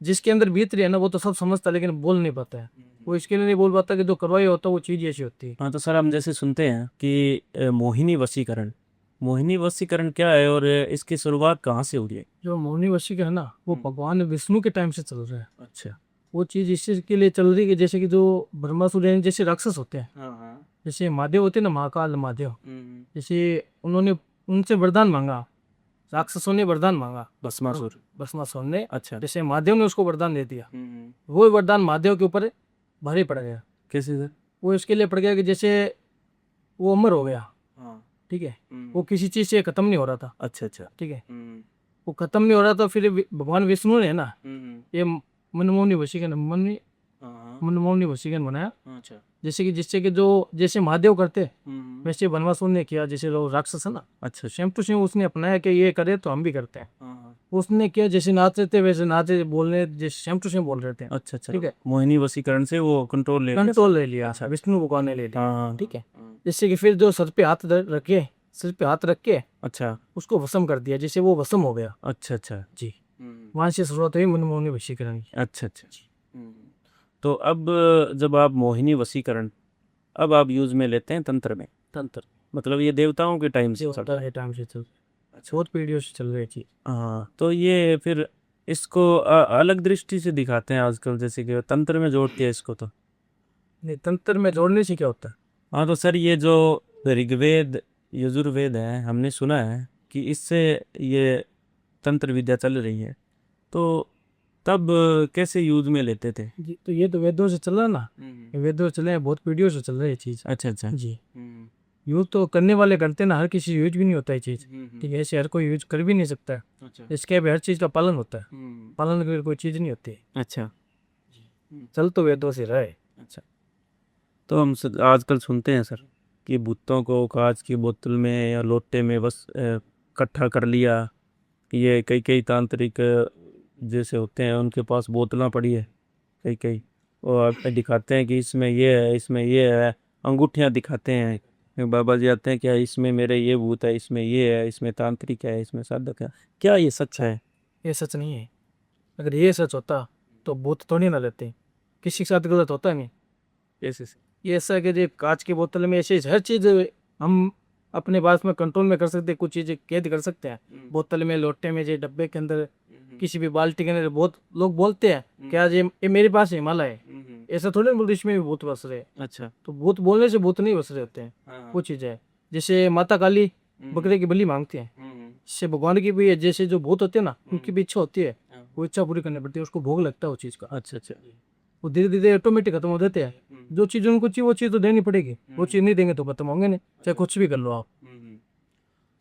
जिसके अंदर बीत रही है ना, वो तो सब समझता है लेकिन बोल नहीं पाता है। वो इसके लिए नहीं बोल पाता कि जो करवाई होता है वो चीज़ ऐसी होती है। हाँ, तो सर हम जैसे सुनते हैं कि मोहिनी वशीकरण, मोहिनी वशीकरण क्या है और इसकी शुरुआत कहाँ से हुई है? जो मौनी वशीकरण है ना, वो भगवान विष्णु के टाइम से चल रहा है। अच्छा। वो चीज़ इसके लिए चल रही है कि जैसे कि जो ब्रह्मासुर यानी जैसे राक्षस होते हैं, हाँ। जैसे महादेव होते हैं ना, महाकाल महादेव, जैसे उन्होंने उनसे वरदान मांगा, राक्षसों ने वरदान मांगा, भस्मासुर। भस्मासुर ने। अच्छा। जैसे महादेव ने उसको वरदान दे दिया, वो वरदान महादेव के ऊपर भारी पड़ गया। कैसे सर? वो इसके लिए पड़ गया कि जैसे वो अमर हो गया। हाँ। ठीक है, वो किसी चीज़ से खत्म नहीं हो रहा था। अच्छा अच्छा। ठीक है, वो खत्म नहीं हो रहा था। फिर भगवान विष्णु ने ना ये मनमोहनी वशीकरण मनमोहनी वशीकरण बनाया। अच्छा। जैसे कि जिससे कि जो जैसे महादेव करते वैसे बनवासुर ने किया, जैसे लोग राक्षस है ना, अच्छा। सेम टू सेम उसने अपनाया कि ये करे तो हम भी करते हैं। उसने किया, जैसे नाचते थे वैसे नाचे, बोलने जैसे सेम टू सेम बोल रहे थे। अच्छा अच्छा। ठीक है, मोहिनी वशीकरण से वो कंट्रोल ले कंट्रोल ले लिया। अच्छा, विष्णु भगवान ने ले लिया। हाँ। ठीक है, जैसे कि फिर जो सिर पे हाथ रख के अच्छा उसको भस्म कर दिया, जैसे वो भस्म हो गया। अच्छा। अच्छा जी, वहां से शुरुआत हुई मनमोहनी वशीकरण की। अच्छा अच्छा। तो अब जब आप मोहिनी वशीकरण अब आप यूज में लेते हैं तंत्र में, तंत्र मतलब ये देवताओं के टाइम से चलता है। है, टाइम से चल, बहुत पीढ़ियों से चल रही थी। हाँ, तो ये फिर इसको अलग दृष्टि से दिखाते हैं आजकल, जैसे कि तंत्र में जोड़ते हैं इसको तो। नहीं, तंत्र में जोड़ने से क्या होता है? हाँ, तो सर ये जो ऋग्वेद यजुर्वेद है, हमने सुना है कि इससे ये तंत्र विद्या चल रही है, तो तब कैसे यूज में लेते थे? जी, तो ये तो वेदों से चल रहा है ना, ये वेदों से चले हैं, बहुत पीढ़ियों से चल रही है चीज। अच्छा अच्छा। जी, यूज तो करने वाले करते हैं ना, हर किसी यूज भी नहीं होता है चीज। ठीक है, ऐसे हर कोई यूज कर भी नहीं सकता है। अच्छा। इसके भी हर चीज का पालन होता है, पालन के कोई चीज नहीं होती। अच्छा चल तो वेदों से रहा है। अच्छा। तो हम आजकल सुनते हैं सर कि भूतों को कांच की बोतल में या लोटे में बस इकट्ठा कर लिया। ये कई कई तांत्रिक जैसे होते हैं उनके पास बोतलां पड़ी है कई कई, और आप दिखाते हैं कि इसमें ये है, इसमें ये है, अंगूठियां दिखाते हैं, बाबा जी आते हैं क्या इसमें मेरे ये भूत है, इसमें ये है, इसमें तांत्रिक है, इसमें साधक है। क्या ये सच है? ये सच नहीं है। अगर ये सच होता तो भूत थोड़ी ना लेते, किसी के साथ गलत होता नहीं। कैसे से? ये ऐसा है कि जो कांच की बोतल में ऐसे हर चीज़ हम अपने पास में कंट्रोल में कर सकते हैं, कुछ चीज़ें कैद कर सकते हैं बोतल में, लोटे में, जो डब्बे के अंदर, किसी भी बाल्टी के अंदर। बहुत लोग बोलते हैं कि आज ये मेरे पास हिमालय है, ऐसा थोड़ी ना बोलते, इसमें भी भूत बस रहे। अच्छा। तो भूत बोलने से भूत नहीं बस रहे होते हैं, वो चीज़ है। जैसे माता काली बकरे की बलि मांगती है, इससे भगवान की भी है। जैसे जो भूत होते हैं ना, उनकी भी इच्छा होती है, वो इच्छा पूरी करनी पड़ती है, उसको भोग लगता है वो चीज़ का। अच्छा अच्छा। वो धीरे धीरे ऑटोमेटिक खत्म हो जाते हैं। जो चीज़ उनको चाहिए वो चीज़ तो देनी पड़ेगी, वो चीज़ नहीं देंगे तो खत्म होंगे नहीं, चाहे कुछ भी कर लो आप।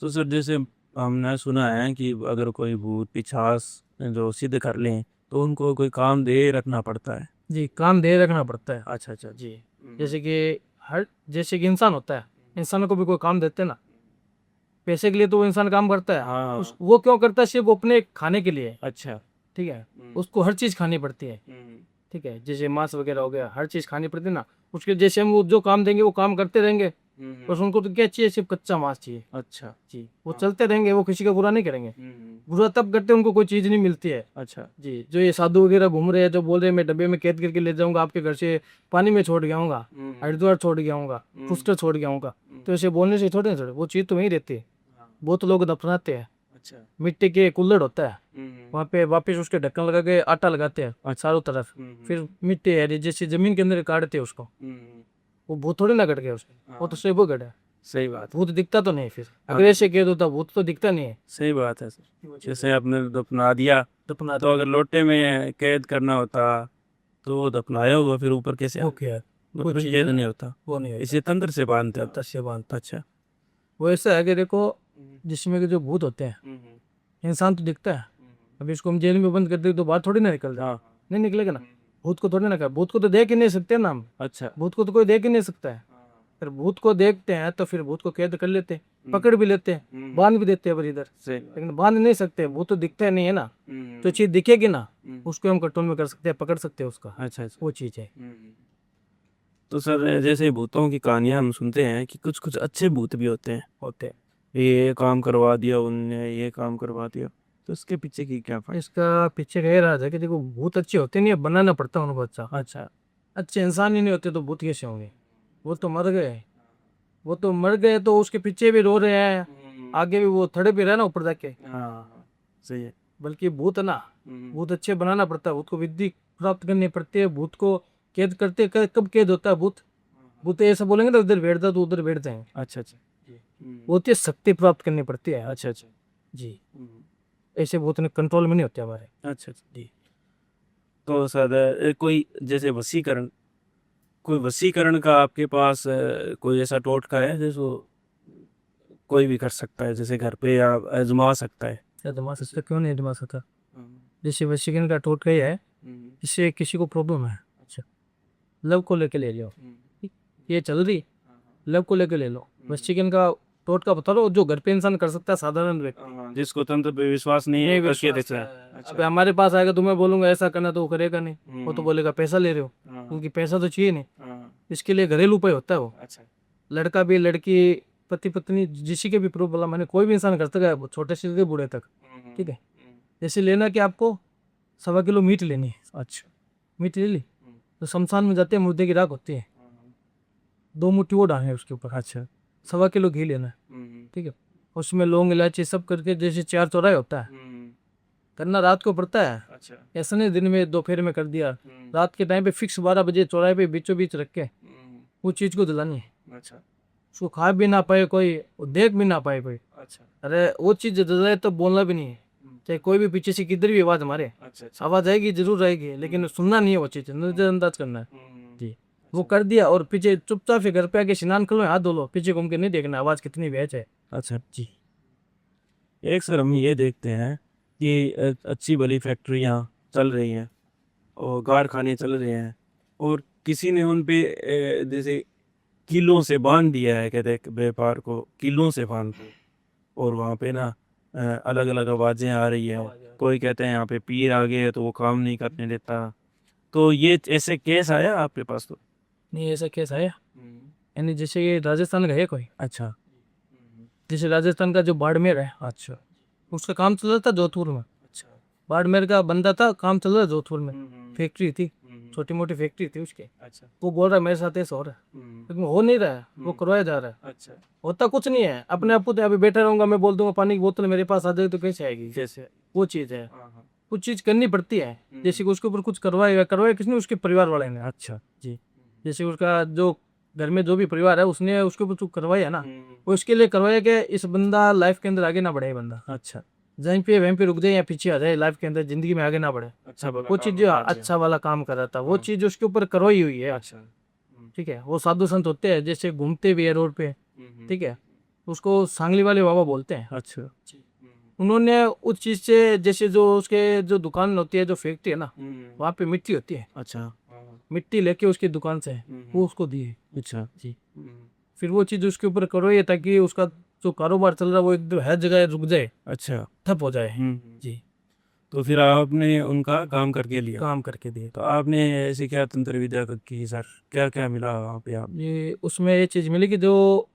तो सर जैसे हमने सुना है कि अगर कोई भूत पिशाच जो सिद्ध कर लें तो उनको कोई काम दे रखना पड़ता है। जी, काम दे रखना पड़ता है। अच्छा अच्छा। जी, जैसे कि जैसे कि इंसान होता है, इंसान को भी कोई काम देते हैं ना, पैसे के लिए तो वो इंसान काम करता है। हाँ। वो क्यों करता है? सिर्फ वो अपने खाने के लिए। अच्छा। ठीक है, उसको हर चीज़ खानी पड़ती है। ठीक है, जैसे मांस वगैरह हो गया, हर चीज़ खानी पड़ती है ना, उसके जैसे हम वो जो काम देंगे वो काम करते रहेंगे। बस उनको तो क्या चाहिए? सिर्फ कच्चा मांस चाहिए। अच्छा। जी, वो चलते रहेंगे, वो किसी का बुरा नहीं करेंगे। बुरा तब करते हैं उनको कोई चीज़ नहीं मिलती है। अच्छा। जी, जो ये साधु वगैरह घूम रहे हैं, जो बोल रहे हैं मैं डब्बे में कैद करके ले जाऊंगा, आपके घर से पानी में छोड़ के आऊंगा, हरिद्वार छोड़ के आऊंगा, पुष्कर छोड़ के आऊंगा, तो ऐसे बोलने से थोड़े ना छोड़े, वो चीज़ तो वहीं रहती है। बहुत लोग दफनाते हैं, अच्छा। मिट्टी के कुल्हड़ होता है, वहाँ पे वापस उसके ढक्कन लगा के आटा लगाते हैं चारों तरफ, फिर मिट्टी है जैसे जमीन के अंदर काटते हैं उसको। वो भूत थोड़ी ना कट गया उसमें, वो तो सिर्फ वो गड़ा है। सही बात है। भूत दिखता तो नहीं, फिर अगर ऐसे कैद होता भूत तो दिखता नहीं है। सही बात है सर। जैसे आपने दफना दिया, दफना तो अगर लोटे में कैद करना होता तो वो दफनाया होगा, फिर ऊपर कैसे वो क्या है? कुछ कैद नहीं होता, वो नहीं है, इसे तंत्र से बांधते हैं। तस्य बांधता। अच्छा। वो ऐसा है कि देखो, जिसमें के जो भूत होते हैं, इंसान तो दिखता है, अभी इसको हम जेल में बंद कर दे तो बाहर थोड़ी ना निकल जाए। हाँ। नहीं निकलेगा ना, भूत को थोड़ी ना कर, भूत को तो देख ही नहीं सकते ना हम। अच्छा। भूत को तो कोई देख ही नहीं सकता है। अगर भूत को देखते हैं तो फिर भूत को कैद कर लेते हैं, पकड़ भी लेते हैं, बांध भी देते हैं पर इधर, सही। लेकिन बांध नहीं सकते, भूत तो दिखता नहीं है ना। तो चीज दिखेगी ना, उसको हम कंट्रोल में कर सकते हैं, पकड़ सकते हैं उसका, अच्छा अच्छा। वो चीज है। तो सर जैसे भूतों की कहानियां हम सुनते हैं कि कुछ कुछ अच्छे भूत भी होते हैं, ये काम करवा दिया उनने, ये काम करवा दिया, तो इसके पीछे की क्या फायदा? इसका पीछे का ये राज है कि देखो, भूत अच्छे होते नहीं है, बनाना पड़ता है उनको अच्छा। अच्छा। अच्छे इंसान ही नहीं होते तो भूत कैसे होंगे? वो तो मर गए, वो तो मर गए, तो उसके पीछे भी रो रहे हैं, आगे भी वो थड़े पे रहे ना ऊपर जाके। हाँ सही है। बल्कि भूत है ना, भूत अच्छे बनाना पड़ता है, भूत को विद्धि प्राप्त करनी पड़ती है, भूत को कैद करते कब कैद होता है भूत? भूत ऐसा बोलेंगे तो उधर बैठ जाओ तो उधर बैठ जाएंगे। अच्छा अच्छा। वो होती है शक्ति प्राप्त करनी पड़ती है। अच्छा अच्छा। जी, ऐसे भूत ने कंट्रोल में नहीं होते हमारे। अच्छा अच्छा जी। तो सर कोई जैसे वशीकरण, कोई वशीकरण का आपके पास कोई ऐसा टोटका है जैसे कोई भी कर सकता है, जैसे घर पे या आजमा सकता है? क्या दिमाग सकता? क्यों नहीं दिमाग सकता? जैसे वशीकरण का टोटका ये है, इससे किसी को प्रॉब्लम है, अच्छा, लव को लेके ले लो, ये चल रही, लव को लेके ले लो, वशीकरण का टोटका बता दो जो घर पे इंसान कर सकता है, साधारण व्यक्ति। जिसको तंत्र पे विश्वास नहीं है, करके देखता है। अब हमारे पास आएगा तो मैं बोलूंगा ऐसा करना, तो वो करेगा नहीं, वो तो बोलेगा पैसा ले रहे हो, क्योंकि पैसा तो चाहिए नहीं। इसके लिए घरेलू उपाय होता है वो। अच्छा। लड़का भी, लड़की, पति पत्नी, जिसी के भी प्रॉब्लम, मैंने कोई भी इंसान कर सकता है, छोटे से लेकर बूढ़े तक। ठीक है, जैसे लेना कि आपको 1.25 किलो मीट लेनी है। अच्छा। मीट ले ली तो शमशान में जाते हैं, मुर्दे की राख होती है, 2 मुट्ठी वो डालनी है उसके ऊपर। अच्छा। 1.25 किलो घी लेना है। ठीक है, उसमें लौंग इलायची सब करके, जैसे 4 चौराहे होता है, करना रात को पड़ता है। अच्छा। ऐसा नहीं दिन में दोपहर में कर दिया, रात के टाइम पे फिक्स 12 बजे चौराहे पे बीचों बीच रख के वो चीज़ को दिलानी है। अच्छा। उसको खा भी ना पाए कोई, वो देख भी ना पाए कोई। अच्छा। अरे वो चीज़ दिलाए तो बोलना भी नहीं है, चाहे कोई भी पीछे से किधर भी आवाज़ मारे, अच्छा। आवाज़ आएगी जरूर आएगी, लेकिन सुनना नहीं है, वो चीज़ नजरअंदाज करना है। जी, वो कर दिया और पीछे चुपचाप फिर घर पे आके स्नान कर लो, हाथ धो लो, पीछे घूम के नहीं देखना आवाज़ कितनी बेच है। अच्छा जी, एक सर हम ये देखते हैं कि अच्छी भली फैक्ट्रियाँ चल रही हैं और कारखाने चल रहे हैं, और किसी ने उन पे जैसे किलों से बांध दिया है, कहते हैं व्यापार को किलों से बांध दो, और वहाँ पे ना अलग अलग आवाज़ें आ रही हैं, कोई कहते हैं यहाँ पे पीर आ गए तो वो काम नहीं करने देता, तो ये ऐसे केस आया आपके पास? तो नहीं ऐसा केस आया, यानी जैसे ये राजस्थान का है कोई, अच्छा। जैसे राजस्थान का जो बाड़मेर है, अच्छा। उसका काम चल रहा था जोधपुर में। अच्छा। बाड़मेर का बंदा था, काम चल रहा जोधपुर में, फैक्ट्री थी, छोटी मोटी फैक्ट्री थी उसके। अच्छा। वो बोल रहा है मेरे साथ ऐसा हो रहा है, लेकिन हो नहीं रहा है, वो करवाया जा रहा है। अच्छा। होता कुछ नहीं है, अपने आप को तो अभी बैठा रहूंगा, मैं बोल दूंगा पानी की बोतल मेरे पास आ जाएगी तो कैसे आएगी, जैसे वो चीज़ है। कुछ चीज़ करनी पड़ती है, जैसे कि उसके ऊपर कुछ करवाएगा, करवाया किसने, उसके परिवार वाले ने। अच्छा जी, जैसे उसका जो घर में जो भी परिवार है उसने उसके ऊपर कुछ करवाया ना, वो इसके लिए करवाया कि इस बंदा लाइफ के अंदर आगे ना बढ़े, बंदा अच्छा। जहीं पे वहीं पे रुक जाए या पीछे आ जाए, लाइफ के अंदर जिंदगी में आगे ना बढ़े। अच्छा वो चीज़ जो अच्छा वाला काम कर रहा था, वो चीज़ उसके ऊपर करवाई हुई है। अच्छा। ठीक है, वो साधु संत होते हैं जैसे घूमते भी है रोड पे, ठीक है, उसको सांगली वाले बाबा बोलते हैं। अच्छा। उन्होंने उस चीज से, जैसे जो उसके जो दुकान होती है, जो फैक्ट्री है ना, वहाँ पे मिट्टी होती है, अच्छा। मिट्टी लेके उसकी दुकान से वो उसको दिए। अच्छा। जी, फिर वो चीज उसके ऊपर करो ये, ताकि उसका जो कारोबार चल रहा है वो एकदम हर जगह रुक जाए, अच्छा। ठप हो जाए। जी, तो फिर आपने उनका काम करके लिया। काम करके दिए। तो आपने ऐसी क्या तंत्र विद्या की सर, क्या क्या मिला वहाँ पे आप? ये उसमें ये चीज मिली कि जो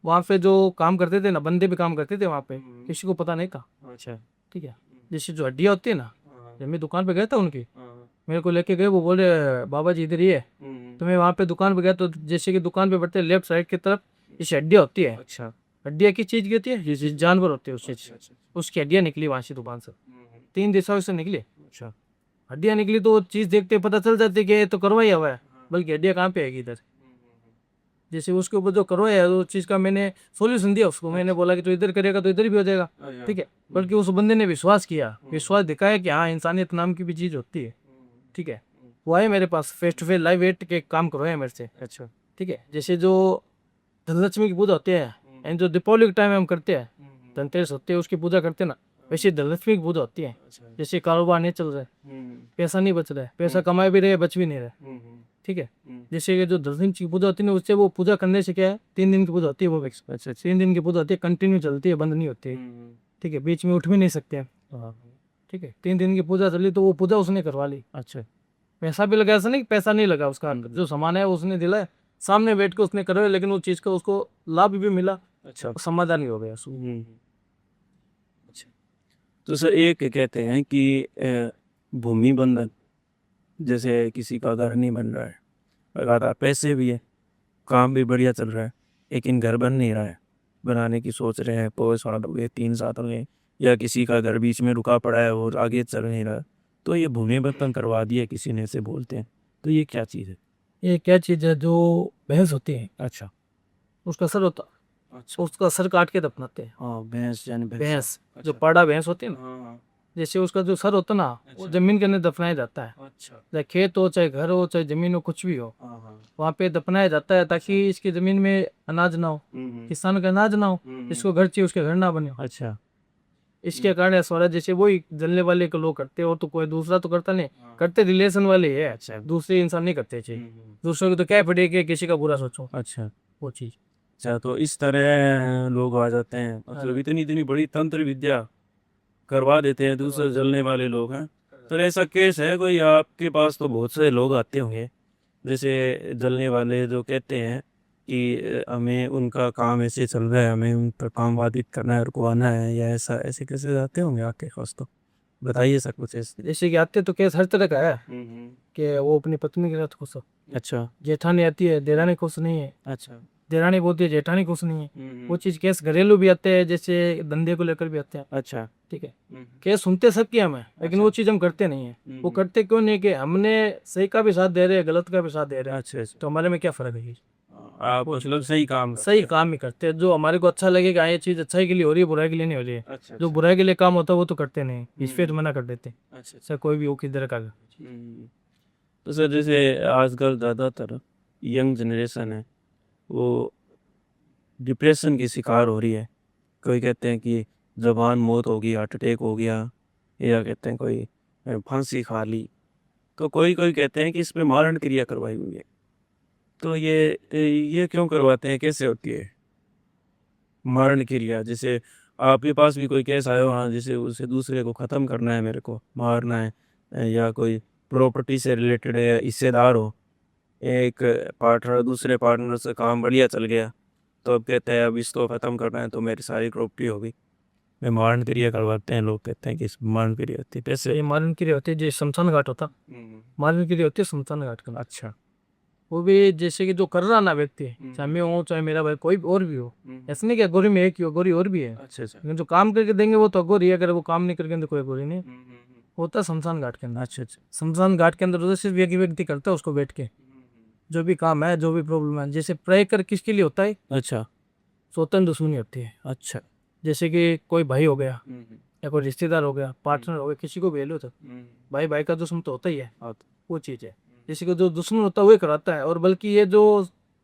वहाँ पे जो काम करते थे ना, बंदे भी काम करते थे वहाँ पे, किसी को पता नहीं था। अच्छा। ठीक है, जैसे जो हड्डियाँ होती है ना, जब मैं दुकान पे गया था उनकी, मेरे को लेके गए, वो बोले बाबा जी इधर ही है। तो मैं वहाँ पे दुकान पे गया, तो जैसे कि दुकान पे बढ़ते लेफ्ट साइड की तरफ जैसे हड्डियाँ होती है। अच्छा। हड्डियाँ किस चीज़ की होती है, जैसे जानवर होते हैं उस चीज़ की। उसकी हड्डियाँ निकली वहाँ से दुकान से, 3 दिशाओं से निकली। अच्छा। हड्डियाँ निकली तो वो चीज़ देखते पता चल जाती है कि ये तो करवाई हुआ है, बल्कि हड्डियाँ कहाँ पे आएगी इधर। जैसे उसके ऊपर जो करवाया है, उस चीज़ का मैंने सॉल्यूशन दिया उसको, मैंने बोला कि तो इधर करेगा तो इधर भी हो जाएगा। ठीक है, बल्कि उस बंदे ने विश्वास किया, विश्वास दिखाया कि हाँ इंसानियत नाम की भी चीज़ होती है। ठीक है, वो आए मेरे पास फेस टू फेस लाइव वेट के काम करवाए मेरे से। अच्छा। ठीक है, जैसे जो धनलक्ष्मी की पूजा होती है, एंड जो दीपावली के टाइम हम करते हैं, धनतेरस होती है उसकी पूजा करते हैं ना, वैसे धनलक्ष्मी की पूजा होती है। जैसे कारोबार नहीं चल रहा है, पैसा नहीं बच रहा है, पैसा कमाए भी रहे बच भी नहीं रहा। ठीक है, जैसे कि जो धनलक्ष्मी की पूजा होती है ना, उससे वो पूजा करने से क्या है, 3 दिन की पूजा होती है वो। अच्छा, 3 दिन की पूजा होती है, कंटिन्यू चलती है, बंद नहीं होती है। ठीक है, बीच में उठ भी नहीं सकते हैं। ठीक है, 3 दिन की पूजा चली तो वो पूजा उसने करवा ली। अच्छा, पैसा भी लगा, ऐसा नहीं कि पैसा नहीं लगा, उसका जो सामान है उसने दिला है, सामने बैठ के उसने करवाया, लेकिन वो चीज़ का उसको लाभ भी मिला। अच्छा। समाधान ही हो गया उसको। अच्छा। तो सर एक कहते हैं कि भूमि बंधन, जैसे किसी का घर नहीं बन रहा है, लगातार पैसे भी है, काम भी बढ़िया चल रहा है, लेकिन घर बन नहीं रहा है, बनाने की सोच रहे हैं, 5 साल हो गए, 3 साल हो गए, या किसी का घर बीच में रुका पड़ा है और आगे चल नहीं रहा, तो ये भूमि बंधन करवा दिया किसी ने से बोलते हैं, तो ये क्या चीज़ है? ये क्या चीज़ है, जो भैंस होती है अच्छा। उसका सर होता, अच्छा। उसका सर काट के दफनाते हैं। हाँ, भैंस यानी भैंस जो अच्छा। पाड़ा भैंस होती है ना, हाँ। जैसे उसका जो सर होता है ना, वो अच्छा। जमीन के अंदर दफनाया जाता है। अच्छा। चाहे खेत हो, चाहे घर हो, चाहे जमीन हो, कुछ भी हो, हाँ हाँ। वहाँ पे दफनाया जाता है, ताकि इसकी जमीन में अनाज ना हो, किसान का अनाज ना हो, जिसको घर चाहिए उसके घर ना बने। अच्छा। इसके कारण ऐसा हो रहा है, जैसे वही जलने वाले को लोग करते हो, तो कोई दूसरा तो करता नहीं, करते रिलेशन वाले है। अच्छा, दूसरे इंसान नहीं करते चाहिए, दूसरों को तो क्या पड़े कि किसी का बुरा सोचो। अच्छा। वो चीज अच्छा, तो इस तरह लोग आ जाते हैं, मतलब इतनी इतनी बड़ी तंत्र विद्या करवा देते हैं दूसरे जलने वाले लोग हैं। तो ऐसा केस है कोई आपके पास? तो बहुत से लोग आते होंगे जैसे जलने वाले, जो कहते हैं कि हमें उनका काम ऐसे चल रहा है, हमें उन पर काम बाधित करना है, रुकवाना है, या ऐसा ऐसे कैसे जाते होंगे आपके पास? तो बताइए सर कुछ ऐसे। जैसे कि आते तो केस हर तरह का है, कि वो अपनी पत्नी के साथ खुश हो, अच्छा। जेठानी आती है, देरानी खुश नहीं है, अच्छा। देरानी बोलती है जेठानी खुश नहीं है। वो चीज केस घरेलू भी आते हैं, जैसे धंधे को लेकर भी आते हैं। अच्छा। ठीक है, केस सुनते सबकी हमें, लेकिन वो चीज हम करते नहीं है। वो करते क्यों नहीं, कि हमने सही का भी साथ दे रहे हैं, गलत का भी साथ दे रहे हैं, अच्छा। अच्छा। तो हमारे में क्या फर्क है। आप मतलब सही काम सही काम ही करते हैं, जो हमारे को अच्छा लगेगा, ये चीज अच्छाई के लिए हो रही है, बुराई के लिए नहीं हो रही है। अच्छा। जो बुराई के लिए काम होता है वो तो करते नहीं, इस पे तो मना कर देते हैं। अच्छा। सर कोई भी वो किधर का। तो सर जैसे आजकल ज़्यादातर यंग जनरेशन है, वो डिप्रेशन की शिकार हो रही है। कोई कहते हैं कि जबान मौत हो गई, हार्ट अटैक हो गया, या कहते हैं कोई फांसी खा ली, तो कोई कोई कहते हैं कि इस पे मारण क्रिया करवाई हुई है। तो ये क्यों करवाते हैं, कैसे होती है मारण क्रिया? जैसे आपके पास भी कोई केस आया हो, हाँ, जैसे उसे दूसरे को ख़त्म करना है, मेरे को मारना है, या कोई प्रॉपर्टी से रिलेटेड है, हिस्सेदार हो, एक पार्टनर दूसरे पार्टनर से काम बढ़िया चल गया, तो अब कहते हैं अब इसको ख़त्म करना है, तो मेरी सारी प्रॉपर्टी होगी, में मारण क्रिया करवाते हैं, लोग कहते हैं कि मारण क्रिया होती है पैसे। ये मारन क्रिया होती है, जो शमशान घाट होता, मारन क्रिया होती है शमशान घाट का। अच्छा। वो भी जैसे कि जो कर रहा ना व्यक्ति, चाहे मैं हूँ चाहे मेरा भाई कोई और भी हो, ऐसा नहीं कि अघोरी में एक ही हो, अघोरी और भी है। अच्छा अच्छा लेकिन जो काम करके देंगे वो तो अघोरी है, अगर वो काम नहीं करके देंगे तो कोई अघोरी नहीं। होता है शमशान घाट के अंदर। अच्छा अच्छा शमशान घाट के अंदर उधर सिर्फ एक ही व्यक्ति करता है उसको बैठ के, जो भी काम है जो भी प्रॉब्लम है। जैसे प्रे कर किसके लिए होता है, अच्छा स्वतंत्र दुश्मनी होती है। अच्छा जैसे कि कोई भाई हो गया या कोई रिश्तेदार हो गया, पार्टनर हो गया, किसी को भी ले लो तो भाई भाई का दुश्मन तो होता ही है, वो चीज़ है। जैसे कि जो दुश्मन होता है वही कराता है। और बल्कि ये जो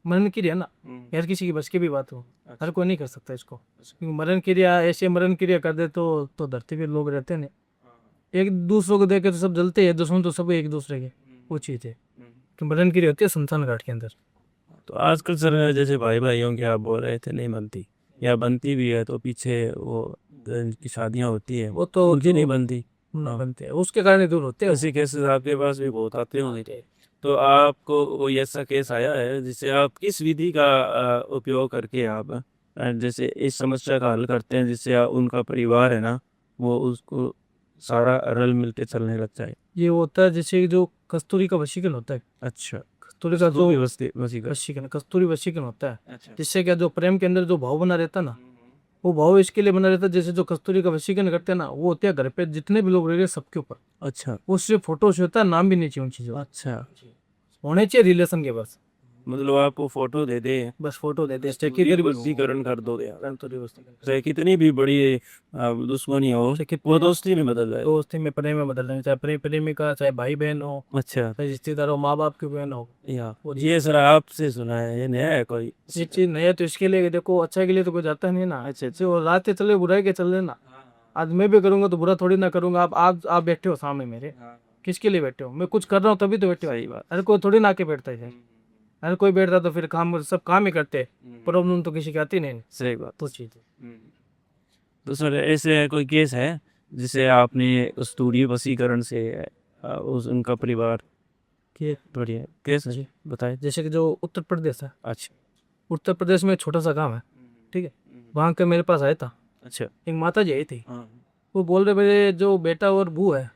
मरण क्रिया है ना, हर किसी की बस की भी बात हो, हर कोई नहीं कर सकता इसको। क्योंकि मरण क्रिया ऐसे मरण क्रिया कर दे तो धरती पे लोग रहते नहीं, एक दूसरों को देख के तो सब जलते हैं, दुश्मन तो सब एक दूसरे के, वो चीज़ है। तो मरण क्रिया होती है शमशान घाट के अंदर। तो आजकल सर जैसे भाई भाइयों की आप बोल रहे थे नहीं बनती, या बनती भी है तो पीछे वो की शादियां होती है वो तो उनकी नहीं बनती, ना बनते हैं, उसके कारण ही दूर होते हैं। ऐसे केसेस आपके पास भी बहुत आते होंगे। तो आपको कोई ऐसा केस आया है जिससे आप किस विधि का उपयोग करके आप जैसे इस समस्या का हल करते हैं, जिससे उनका परिवार है ना वो उसको सारा रल मिलके चलने लग जाए? ये होता है जैसे जो कस्तूरी का वशीकरण होता है। अच्छा। कस्तूरी का जो वसीकरण। वशीकरण, कस्तूरी वशीकरण होता है, अच्छा। जिससे क्या जो प्रेम के अंदर जो भाव बना रहता है ना, वो भाव इसके लिए बना रहता है। जैसे जो कस्तूरी का वशीकरण करते हैं ना, वो होते हैं घर पे जितने भी लोग रह रहे हैं सबके ऊपर। अच्छा वो सिर्फ फोटो से होता है, नाम भी नहीं चाहिए उन चीजों। अच्छा होने चाहिए रिलेशन के, बस मतलब आपको फोटो दे दे, बस फोटो देते हैं, वसीकरण कर दो यार, चाहे कितनी भी बड़ी दुश्मनी हो वो दोस्ती में बदल जाए। दोस्ती में प्रेम में बदल रहे हैं, चाहे प्रेमिका, चाहे भाई बहन हो, अच्छा। चाहे रिश्तेदार हो, माँ बाप की बहन हो। या ये सर आपसे सुना है, ये नया है कोई? ये चीज नहीं है तो इसके लिए देखो, अच्छा के लिए तो कोई जाता नहीं ना। अच्छा अच्छे वो रास्ते चले बुराई के चल लेना। आज मैं भी करूंगा तो बुरा थोड़ी ना करूंगा। आप बैठे हो सामने मेरे, किसके लिए बैठे हो? मैं कुछ कर रहा हूँ तभी तो बैठे हो। सही बात। हर कोई थोड़ी ना आके बैठता है, हर कोई बैठता तो फिर काम सब काम ही करते, प्रॉब्लम तो किसी की आती नहीं। सही बात। तो चीज है। तो सर ऐसे कोई केस है जिसे आपने कस्तूरी वसीकरण से उस उनका परिवार कि बढ़िया केस है बताए? जैसे कि जो उत्तर प्रदेश है, अच्छा उत्तर प्रदेश में एक छोटा सा गाँव है, ठीक है, वहाँ के मेरे पास आया था अच्छा। एक माता जी आई थी। हाँ। वो बोल रहे मेरे जो बेटा और बू है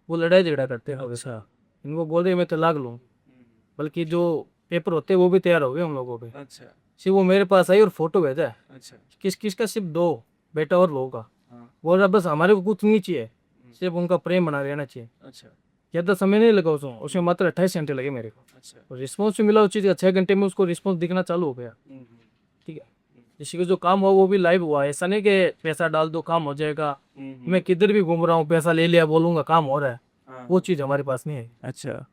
वो लड़ाई झगड़ा करते हैं। अच्छा इनको बोल रहे मैं तलाक लूँ, बल्कि जो पेपर होते हैं वो भी तैयार हो गए हम लोगों के। अच्छा सिर्फ वो मेरे पास आई और फोटो भेजा है। अच्छा किस किस का? सिर्फ दो, बेटा और बहू का। हाँ। बोल रहा बस हमारे को कुछ नहीं चाहिए, सिर्फ उनका प्रेम बना रहना चाहिए। अच्छा ज़्यादा समय नहीं लगा उसमें मात्र 28 घंटे लगे मेरे को। अच्छा और रिस्पॉन्स भी मिला उस चीज़ का, 6 घंटे में उसको रिस्पॉन्स दिखना चालू हो गया। ठीक है, जिससे कि जो काम हुआ वो भी लाइव हुआ। ऐसा नहीं कि पैसा डाल दो काम हो जाएगा, मैं किधर भी घूम रहा हूँ पैसा ले लिया बोलूँगा काम हो रहा है, वो चीज़ हमारे पास नहीं है। अच्छा।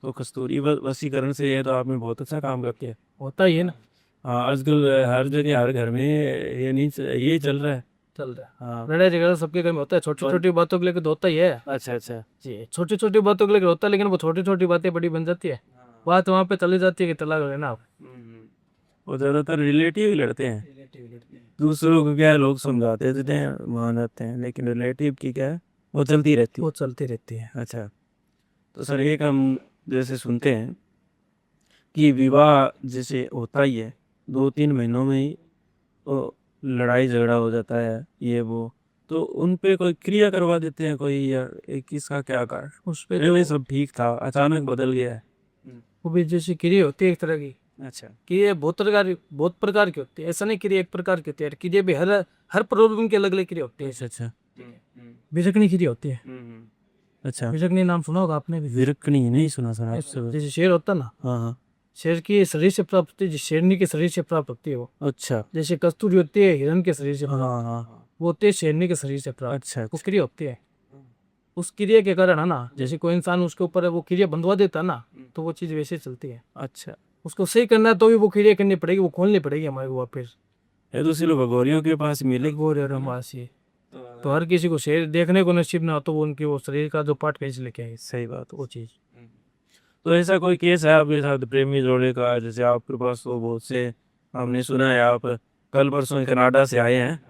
तो कस्तूरी वसीकरण से ये तो आपने बहुत अच्छा काम करके होता ही है ना, हाँ आजकल हर जगह हर घर में ये नहीं ये चल रहा है। चल रहा है। हाँ। लड़ाई झगड़ा सबके घर में होता है, छोटी छोटी बातों को लेकर तो होता ही है। अच्छा अच्छा जी, छोटी छोटी बातों को लेकर होता है, लेकिन वो छोटी छोटी बातें बड़ी बन जाती है। बात वहाँ पे चली जाती है कि तलाक लेना आप। वो ज़्यादातर रिलेटिव ही लड़ते हैं, दूसरों को क्या है लोग समझाते देते हैं मान जाते हैं, लेकिन रिलेटिव की क्या है वो चलती रहती वो चलती रहती है। है। अच्छा। तो सर एक हम जैसे सुनते हैं कि विवाह जैसे होता ही है 2-3 महीनों में ही वो लड़ाई झगड़ा हो जाता है ये वो, तो उन पे कोई क्रिया करवा देते हैं कोई, या किसका क्या कारण? उस पे पहले सब ठीक था अचानक बदल गया है। वो भी जैसी क्रिया होती है एक तरह की। अच्छा क्रिया बहुत प्रकार की होती है, ऐसा नहीं क्रिया एक प्रकार की होती है। क्रिया भी हर प्रॉब्लम की अलग अलग क्रिया होती है। अच्छा अच्छा विरकनी क्रिया होती है। अच्छा। विरकनी नाम सुना होगा आपने भी। विरकनी नहीं सुना सर आपसे। जैसे शेर होता है ना, हाँ हाँ शेर की शरीर से प्राप्त होती है, शेरनी के शरीर से प्राप्त होती है वो। अच्छा जैसे कस्तूरी होती है हिरण के शरीर से हाँ प्राप्त, हाँ वो होती है शेरनी के शरीर से प्राप्त। अच्छा वो क्रिया होती है। उस क्रिया के कारण है ना, जैसे कोई इंसान उसके ऊपर वो क्रिया बंधवा देता है ना, तो वो चीज वैसे चलती है। अच्छा। उसको सही करना है तो भी वो क्रिया करनी पड़ेगी, वो खोलनी पड़ेगी हमारे को वापस। ये तो सिर्फ भगोरियों के पास मिले। वो रमासी तो हर किसी को शेर देखने को नसीब ना हो, तो वो उनकी वो शरीर का जो पार्ट कैसे लेके आए, सही बात। वो चीज। तो ऐसा कोई केस है आपके साथ प्रेमी जोड़े का, जैसे आपके पास तो बहुत से हमने सुना है आप कल परसों कनाडा से आए हैं,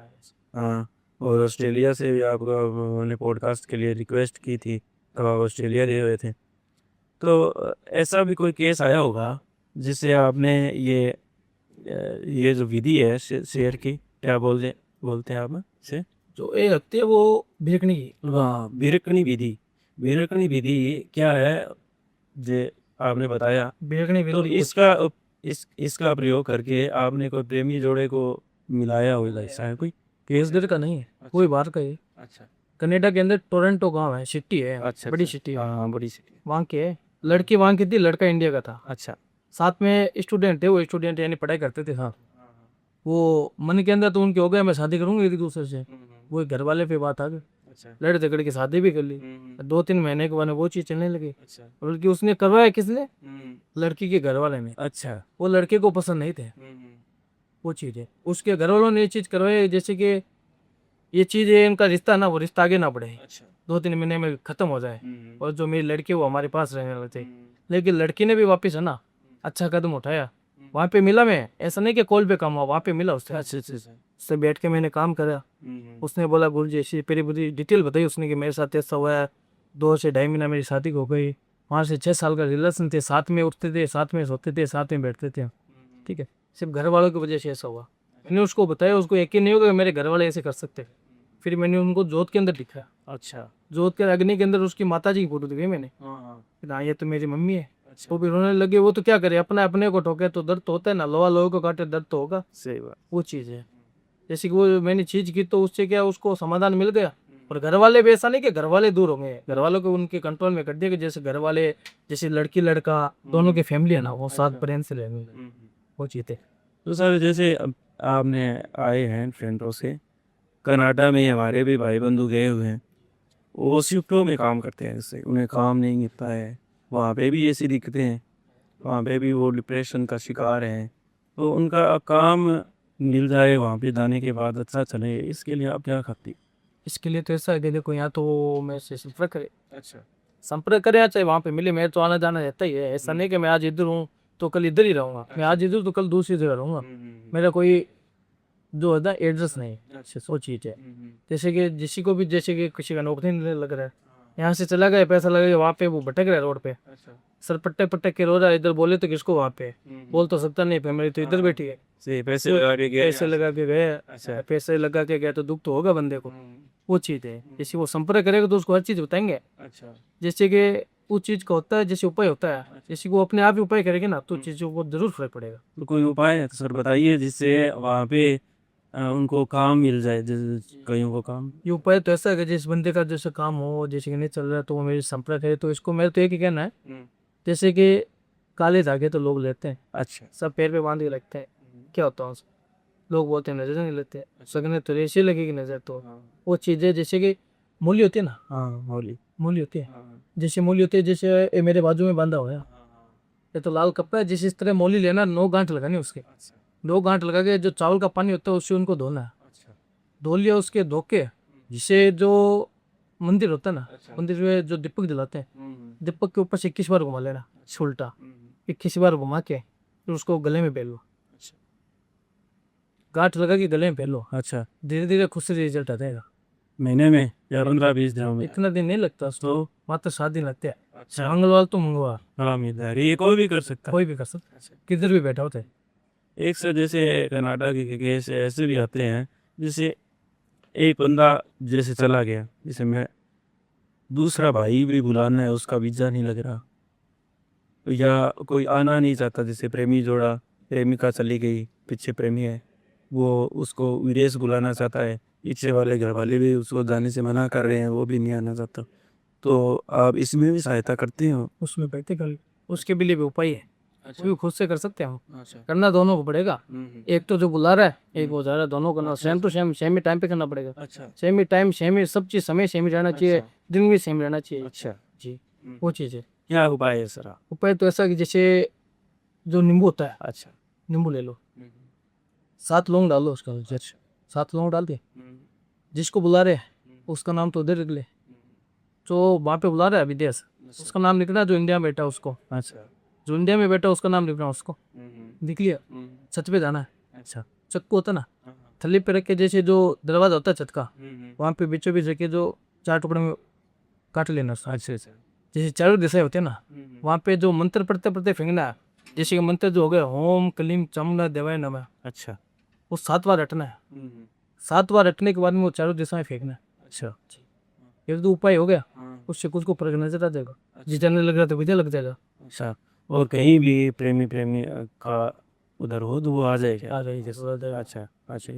हाँ, और ऑस्ट्रेलिया से भी आपका उन्होंने पॉडकास्ट के लिए रिक्वेस्ट की थी तब आप ऑस्ट्रेलिया गए हुए थे, तो ऐसा भी कोई केस आया होगा जिससे आपने ये जो विधि है शेयर की, क्या बोलते हैं आप से? जो ये होती है वो भिरकनी की। हाँ, भिरकनी विधि क्या है जे आपने बताया। भिरकनी तो विधि इसका प्रयोग करके आपने कोई प्रेमी जोड़े को मिलाया होगा, ऐसा है कोई? केस इधर का नहीं है, कोई बाहर का है। अच्छा कनाडा के अंदर टोरंटो गांव है, सिटी है, अच्छा बड़ी सिटी है, हाँ, बड़ी सिटी। वहाँ के है। लड़की वहाँ की थी, लड़का इंडिया का था। अच्छा साथ में स्टूडेंट थे, वो स्टूडेंट यानी पढ़ाई करते थे साथ। वो मन के अंदर तो उनके हो गया मैं शादी करूंगी एक दूसरे से। वो घर वाले पे बात आ गई, अच्छा लड़ झगड़ के शादी भी कर ली। 2-3 महीने के बाद में वो चीज चलने लगी। अच्छा बल्कि उसने करवाया किसने, लड़की के घर वाले ने। अच्छा। वो लड़के को पसंद नहीं थे वो चीज़ है, उसके घर वालों ने ये चीज़ करवाई जैसे कि ये चीज़ है, इनका रिश्ता ना वो रिश्ता आगे ना बढ़े, अच्छा 2-3 महीने में खत्म हो जाए। और जो मेरी लड़की है वो हमारे पास रहने वाले थे। लेकिन लड़की ने भी वापस है ना अच्छा कदम उठाया। वहाँ पे मिला मैं, ऐसा नहीं कि कॉल पे काम हुआ, वहाँ पे मिला उससे। अच्छा अच्छा। उससे बैठ के मैंने काम करा। उसने बोला गुरु जी ऐसी पूरी पूरी डिटेल बताई उसने कि मेरे साथ ऐसा हुआ है, 2 से 2.5 महीना मेरी शादी हो गई। वहाँ से 6 साल का रिलेशन थे, साथ में उठते थे, साथ में सोते थे, साथ में बैठते थे। ठीक है, सिर्फ घर वालों की वजह से ऐसा हुआ। मैंने उसको बताया, उसको यकीन नहीं होगा कि मेरे घर वाले ऐसे कर सकते। फिर मैंने उनको जोत के अंदर दिखाया, अच्छा जोत के अग्नि के अंदर उसकी माता जी की फोटो दिखाई मैंने। हाँ ये तो मेरी मम्मी है। अच्छा वो भी रोने लगे। वो तो क्या करे, अपना अपने को ठोके तो दर्द तो होता है ना, लोहा लोहे को काटे दर्द तो होगा। सही बात। वो चीज़ है। जैसे कि वो मैंने चीज की तो उससे क्या उसको समाधान मिल गया। और घर वाले भी ऐसा नहीं कि घर वाले दूर होंगे, घर वालों को उनके कंट्रोल में कर दिया कि जैसे घर वाले, जैसे लड़की लड़का दोनों की फैमिली है ना, वो साथ प्रेम से रहेंगे। वो चीज़ है। तो सर जैसे अब आपने आए हैं फ्रेंडों से, कनाडा में हमारे भी भाई बंधु गए हुए हैं, वो शिफ्टों में काम करते हैं, इससे उन्हें काम नहीं मिलता है, वहाँ पे भी ऐसी दिक्कतें हैं, वहाँ पे भी वो डिप्रेशन का शिकार हैं। तो उनका काम मिल जाए वहाँ पे जाने के बाद, अच्छा चले, इसके लिए आप क्या करती? इसके लिए तो ऐसा है कि देखो यहाँ तो मैं से संपर्क करे, अच्छा संपर्क करे चाहे वहाँ पे मिले, मैं तो आना जाना रहता ही है। ऐसा नहीं कि मैं आज इधर हूँ तो कल इधर ही रहूँगा, मैं आज इधर तो कल दूसरी जगह रहूँगा। मेरा कोई जो है ना एड्रेस नहीं। अच्छा वो चीज़ है। जैसे कि किसी को भी, जैसे कि किसी का नौकरी नहीं लग रहा है, यहाँ से चला गया, पैसा लगा वहाँ पे वो भटक रहा है रोड पे, सर पटक पटक के रो रहा है। इधर बोले तो किसको, वहाँ पे बोल तो सकता नहीं, फैमिली तो इधर बैठी है। से पैसे लगा के गए? पैसे लगा के गए। अच्छा। पैसे लगा के गया तो दुख तो होगा बंदे को। वो चीज़ है, जैसे वो संपर्क करेगा तो उसको हर चीज़ बताएंगे। अच्छा जैसे कि उस चीज़ का होता है, जैसे उपाय होता है, जैसे कि वो अपने आप ही उपाय करेंगे ना तो चीज़ों को जरूर फर्क पड़ेगा। तो कोई उपाय है तो सर बताइए, जिससे वहाँ पे उनको काम मिल जाए, जैसे कईयों को काम। ये उपाय तो ऐसा है कि जिस बंदे का जैसे काम हो, जैसे कि नहीं चल रहा है, तो वो मेरे संपर्क है। तो इसको मेरे तो एक ही कहना है, जैसे कि काले धागे तो लोग लेते हैं, अच्छा। सब पैर पे बांध के रखते हैं, क्या होता है उससे? लोग बोलते हैं नजर नहीं लेते, सगने तो ऐसे लगेगी नजर। तो वो चीज़ें जैसे कि मूली होती है ना, हाँ, होली। मूली होती है, जैसे मूली होती है, जैसे ये मेरे बाजू में बांधा हुआ है, ये तो लाल कपड़ा है। जिस इस तरह मूली लेना, 9 गांठ लगानी उसके, 2 गांठ लगा के जो चावल का पानी होता है उससे उनको धोना है। धो लिया, उसके धो के जिसे जो मंदिर होता है ना, मंदिर में जो दीपक जलाते हैं, दीपक के ऊपर से 21 बार घुमा लेना उल्टा, 21 बार घुमा के फिर उसको गले में पहन लो, गांठ लगा के गले में पहन लो। अच्छा। धीरे धीरे खुद से रिजल्ट आ जाएगा। महीने में या 15-20 दिनों में? इतना दिन नहीं लगता उसको, तो मात्र 7 दिन लगते हैं। अच्छा। मंगलवार तो मंगलवार, हाँ, मिल है, ये कोई भी कर सकता है। कोई भी कर सकता है, किधर भी बैठा होता है। एक सर जैसे कनाडा के केस ऐसे भी आते हैं, जैसे एक बंदा जैसे चला गया, जैसे मैं दूसरा भाई भी बुलाना है, उसका वीज़ा नहीं लग रहा, या कोई आना नहीं चाहता, जैसे प्रेमी जोड़ा, प्रेमिका चली गई, पीछे प्रेमी है, वो उसको विदेश बुलाना चाहता है, पीछे वाले घर वाले भी उसको जाने से मना कर रहे हैं, वो भी नहीं आना चाहता, तो आप इसमें भी सहायता करते हो? उसमें प्रैक्टिकल उसके भी लिए भी उपाय है। अच्छा वो भी खुद से कर सकते हैं हम। अच्छा करना दोनों को पड़ेगा, एक तो जो बुला रहा है, एक वो जा रहा है, दोनों करना सेम टू सेम, सेम ही टाइम पे करना पड़ेगा। अच्छा सेम ही टाइम, सेम ही सब चीज, समय सेम ही रहना चाहिए, दिन भी सेम रहना चाहिए। अच्छा जी वो चीज़ है। क्या उपाय है सर? उपाय तो ऐसा कि जैसे जो नींबू होता है, अच्छा। नींबू ले लो, 7 लौंग डालो उसका, जैसे 7 लौंग डाल दिए, जिसको बुला रहे हैं उसका नाम तो उधर लिख ले, जो वहाँ पे बुला रहा है विदेश उसका नाम लिखना, जो इंडिया में बैठा है उसको, अच्छा। जो इंडिया में बैठा है उसका नाम लिखना, उसको लिख लिया। छत पे जाना है, अच्छा। चक्कू होता है ना, थली पे रख के, जैसे जो दरवाजा होता है छत का, वहाँ पे बीचों बीच रख के जो 4 टुकड़े में काट लेना उसको। अच्छा। अच्छा। जैसे चारों दिशाएं होती है ना, वहाँ पे जो मंत्र पढ़ते पढ़ते फेंकना है। जैसे कि मंत्र जो हो गया ओम क्लीम चामुंडा देवाय नमः, अच्छा। वो 7 बार रटना है। 7 बार रटने के बाद में वो चारों दिशाएं फेंकना है। अच्छा। ये तो उपाय हो गया, हाँ। उससे कुछ को फर्क नजर आ जाएगा, जितने लग रहा तो विजय लग जाएगा। अच्छा, और कहीं भी प्रेमी प्रेमी का उधर हो तो वो आ जाएगा। आ जाएगी जैसे आ जाएगा। अच्छा अच्छा।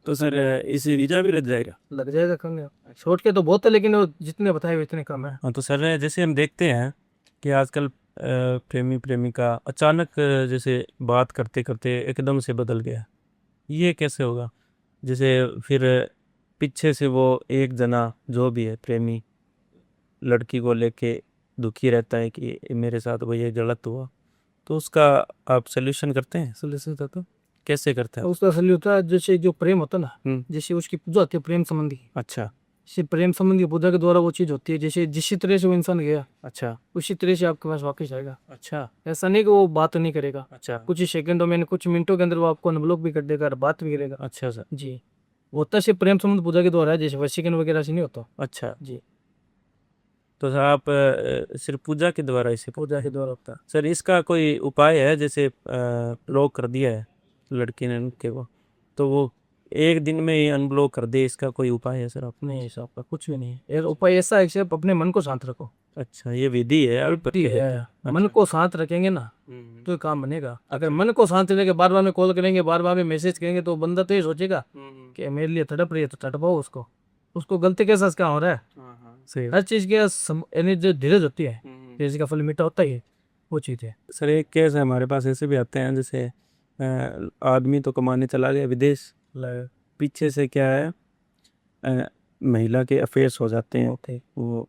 तो सर इसे वीजा भी लग जाएगा? लग जाएगा कम, छोट के तो बहुत है लेकिन वो जितने बताए हुए इतने कम है। हाँ, तो सर जैसे हम देखते हैं कि आजकल प्रेमी प्रेमिका अचानक जैसे बात करते करते एकदम से बदल गया, ये कैसे होगा? जैसे फिर पीछे से वो एक जना जो भी है प्रेमी लड़की को लेके दुखी रहता है कि मेरे साथ वो ये गलत हुआ, तो उसका आप सोल्यूशन करते हैं? सोल्यूशन था तो कैसे करते हैं? उसका असली होता है, जैसे जो प्रेम होता है ना, हम्म। जैसे उसकी पूजा होती है प्रेम संबंधी, अच्छा जैसे प्रेम संबंधी पूजा के द्वारा वो चीज होती है, जैसे जिस तरह से वो इंसान गया अच्छा उसी तरह से आपके पास वापस आएगा। अच्छा ऐसा नहीं कि वो बात नहीं करेगा, अच्छा कुछ ही सेकंडों में कुछ मिनटों के अंदर वो आपको अनब्लॉक भी कर देगा और बात भी करेगा। अच्छा सर। जी, वो होता सिर्फ प्रेम संबंध पूजा के द्वारा है, जैसे वशीकरण वगैरह से नहीं होता। अच्छा, जी, तो सर आप सिर्फ पूजा के द्वारा इसे पूजा के द्वारा होता है। सर इसका कोई उपाय है? जैसे ब्लॉक कर दिया है लड़की ने उनके को, तो वो एक दिन में ही अनब्लॉक कर दे, इसका कोई उपाय है सर आप? नहीं, ऐसा आपका कुछ भी नहीं है। एक उपाय ऐसा है कि सिर्फ अपने मन को शांत रखो। अच्छा, ये विधि है अभी ठीक है, मन को शांत रखेंगे ना हम्म, तो ये काम बनेगा। अगर मन को शांत रखेंगे, बार बार में कॉल करेंगे, बार बार में मैसेज करेंगे, तो बंदा तो ये सोचेगा कि मेरे लिए तड़प रही है तो तड़पाओ उसको। उसको गलती के साथ क्या हो रहा है। हाँ हाँ सही। हर चीज के यानी जो धीरज होती है, धीरज का फल मीठा होता ही है, वो चीज है। सर एक केस है हमारे पास, ऐसे भी आते हैं जैसे आदमी तो कमाने चला गया विदेश, पीछे से क्या है महिला के अफेयर्स हो जाते हैं, वो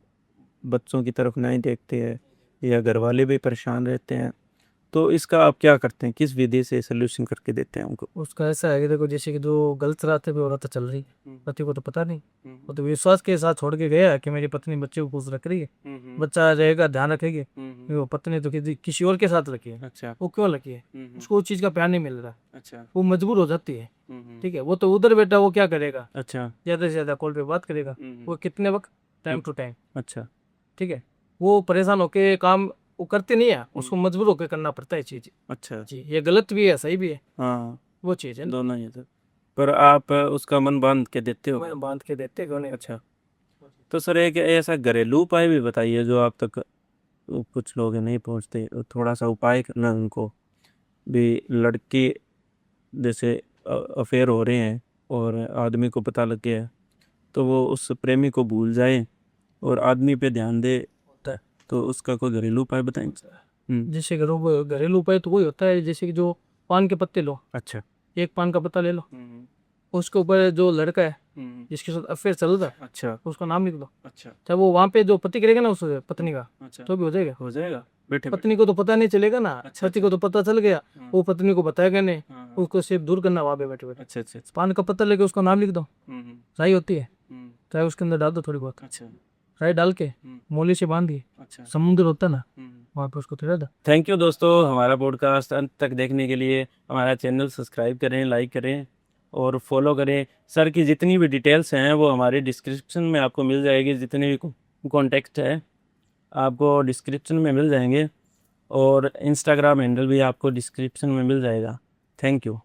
बच्चों की तरफ नहीं देखते हैं या घर वाले भी परेशान रहते हैं, तो इसका आप क्या करते हैं? किस विधि से सोल्यूशन करके देते हैं उनको? उसका ऐसा है कि देखो, जैसे कि जो गलत रास्ते पे औरत चल रही है, पति को तो पता नहीं, वो तो विश्वास के साथ छोड़ के गया कि मेरी पत्नी बच्चे को खुश रख रही है, बच्चा रहेगा ध्यान रखेगी, वो पत्नी तो किसी और के साथ रखी है। अच्छा वो क्यों रखी है? उसको उस चीज का प्यार नहीं मिल रहा, अच्छा वो मजबूर हो जाती है। ठीक है, वो तो उधर बैठा, वो क्या करेगा, अच्छा ज्यादा से ज्यादा कॉल पे बात करेगा, वो कितने वक्त, टाइम टू टाइम। अच्छा ठीक है, वो परेशान होके काम वो करते नहीं है, उसको मजबूर होकर करना पड़ता है चीज। अच्छा। जी, ये गलत भी है सही भी है, हाँ, वो चीज है। दोनों ही है सर। पर आप उसका मन बांध के देते हो? मैं बांध के देते क्यों नहीं। अच्छा, तो सर एक ऐसा घरेलू उपाय भी बताइए जो आप तक कुछ लोग नहीं पहुंचते, थोड़ा सा उपाय करना उनको भी। लड़की जैसे अफेयर हो रहे हैं और आदमी को पता लग गया है, तो वो उस प्रेमी को भूल जाए और आदमी पे ध्यान दे, होता है। तो उसका कोई घरेलू उपाय बताएंगे? जैसे घरेलू उपाय तो वही होता है, जैसे कि जो पान के पत्ते लो, अच्छा। एक पान का पत्ता ले लो, उसके ऊपर जो लड़का है जिसके साथ अफेयर चल रहा है अच्छा उसका नाम लिख दो। अच्छा चाहे वो वहाँ पे जो पति करेगा ना उस पत्नी का, अच्छा, तो भी हो जाएगा। हो जाएगा बैठे पत्नी को तो पता नहीं चलेगा ना, अच्छा, पति को तो पता चल गया, वो पत्नी को बताएगा नहीं, हाँ, हाँ। उसको सिर्फ दूर करना वहाँ पे बैठे बैठे। अच्छा अच्छा अच्छा। पान का पत्ता लेके उसका नाम लिख दो, राई होती है, हम्म, चाहे उसके अंदर डाल दो थोड़ी बहुत अच्छा राई, डाल के मोली से बांध दिए, अच्छा। समुद्र होता है ना वहाँ पे उसको तिरा दो। थैंक यू दोस्तों, हमारा पॉडकास्ट अंत तक देखने के लिए। हमारा चैनल सब्सक्राइब करें, लाइक करें और फॉलो करें। सर की जितनी भी डिटेल्स हैं वो हमारे डिस्क्रिप्शन में आपको मिल जाएगी, जितने भी कॉन्टेक्ट है आपको डिस्क्रिप्शन में मिल जाएंगे, और इंस्टाग्राम हैंडल भी आपको डिस्क्रिप्शन में मिल जाएगा। Thank you.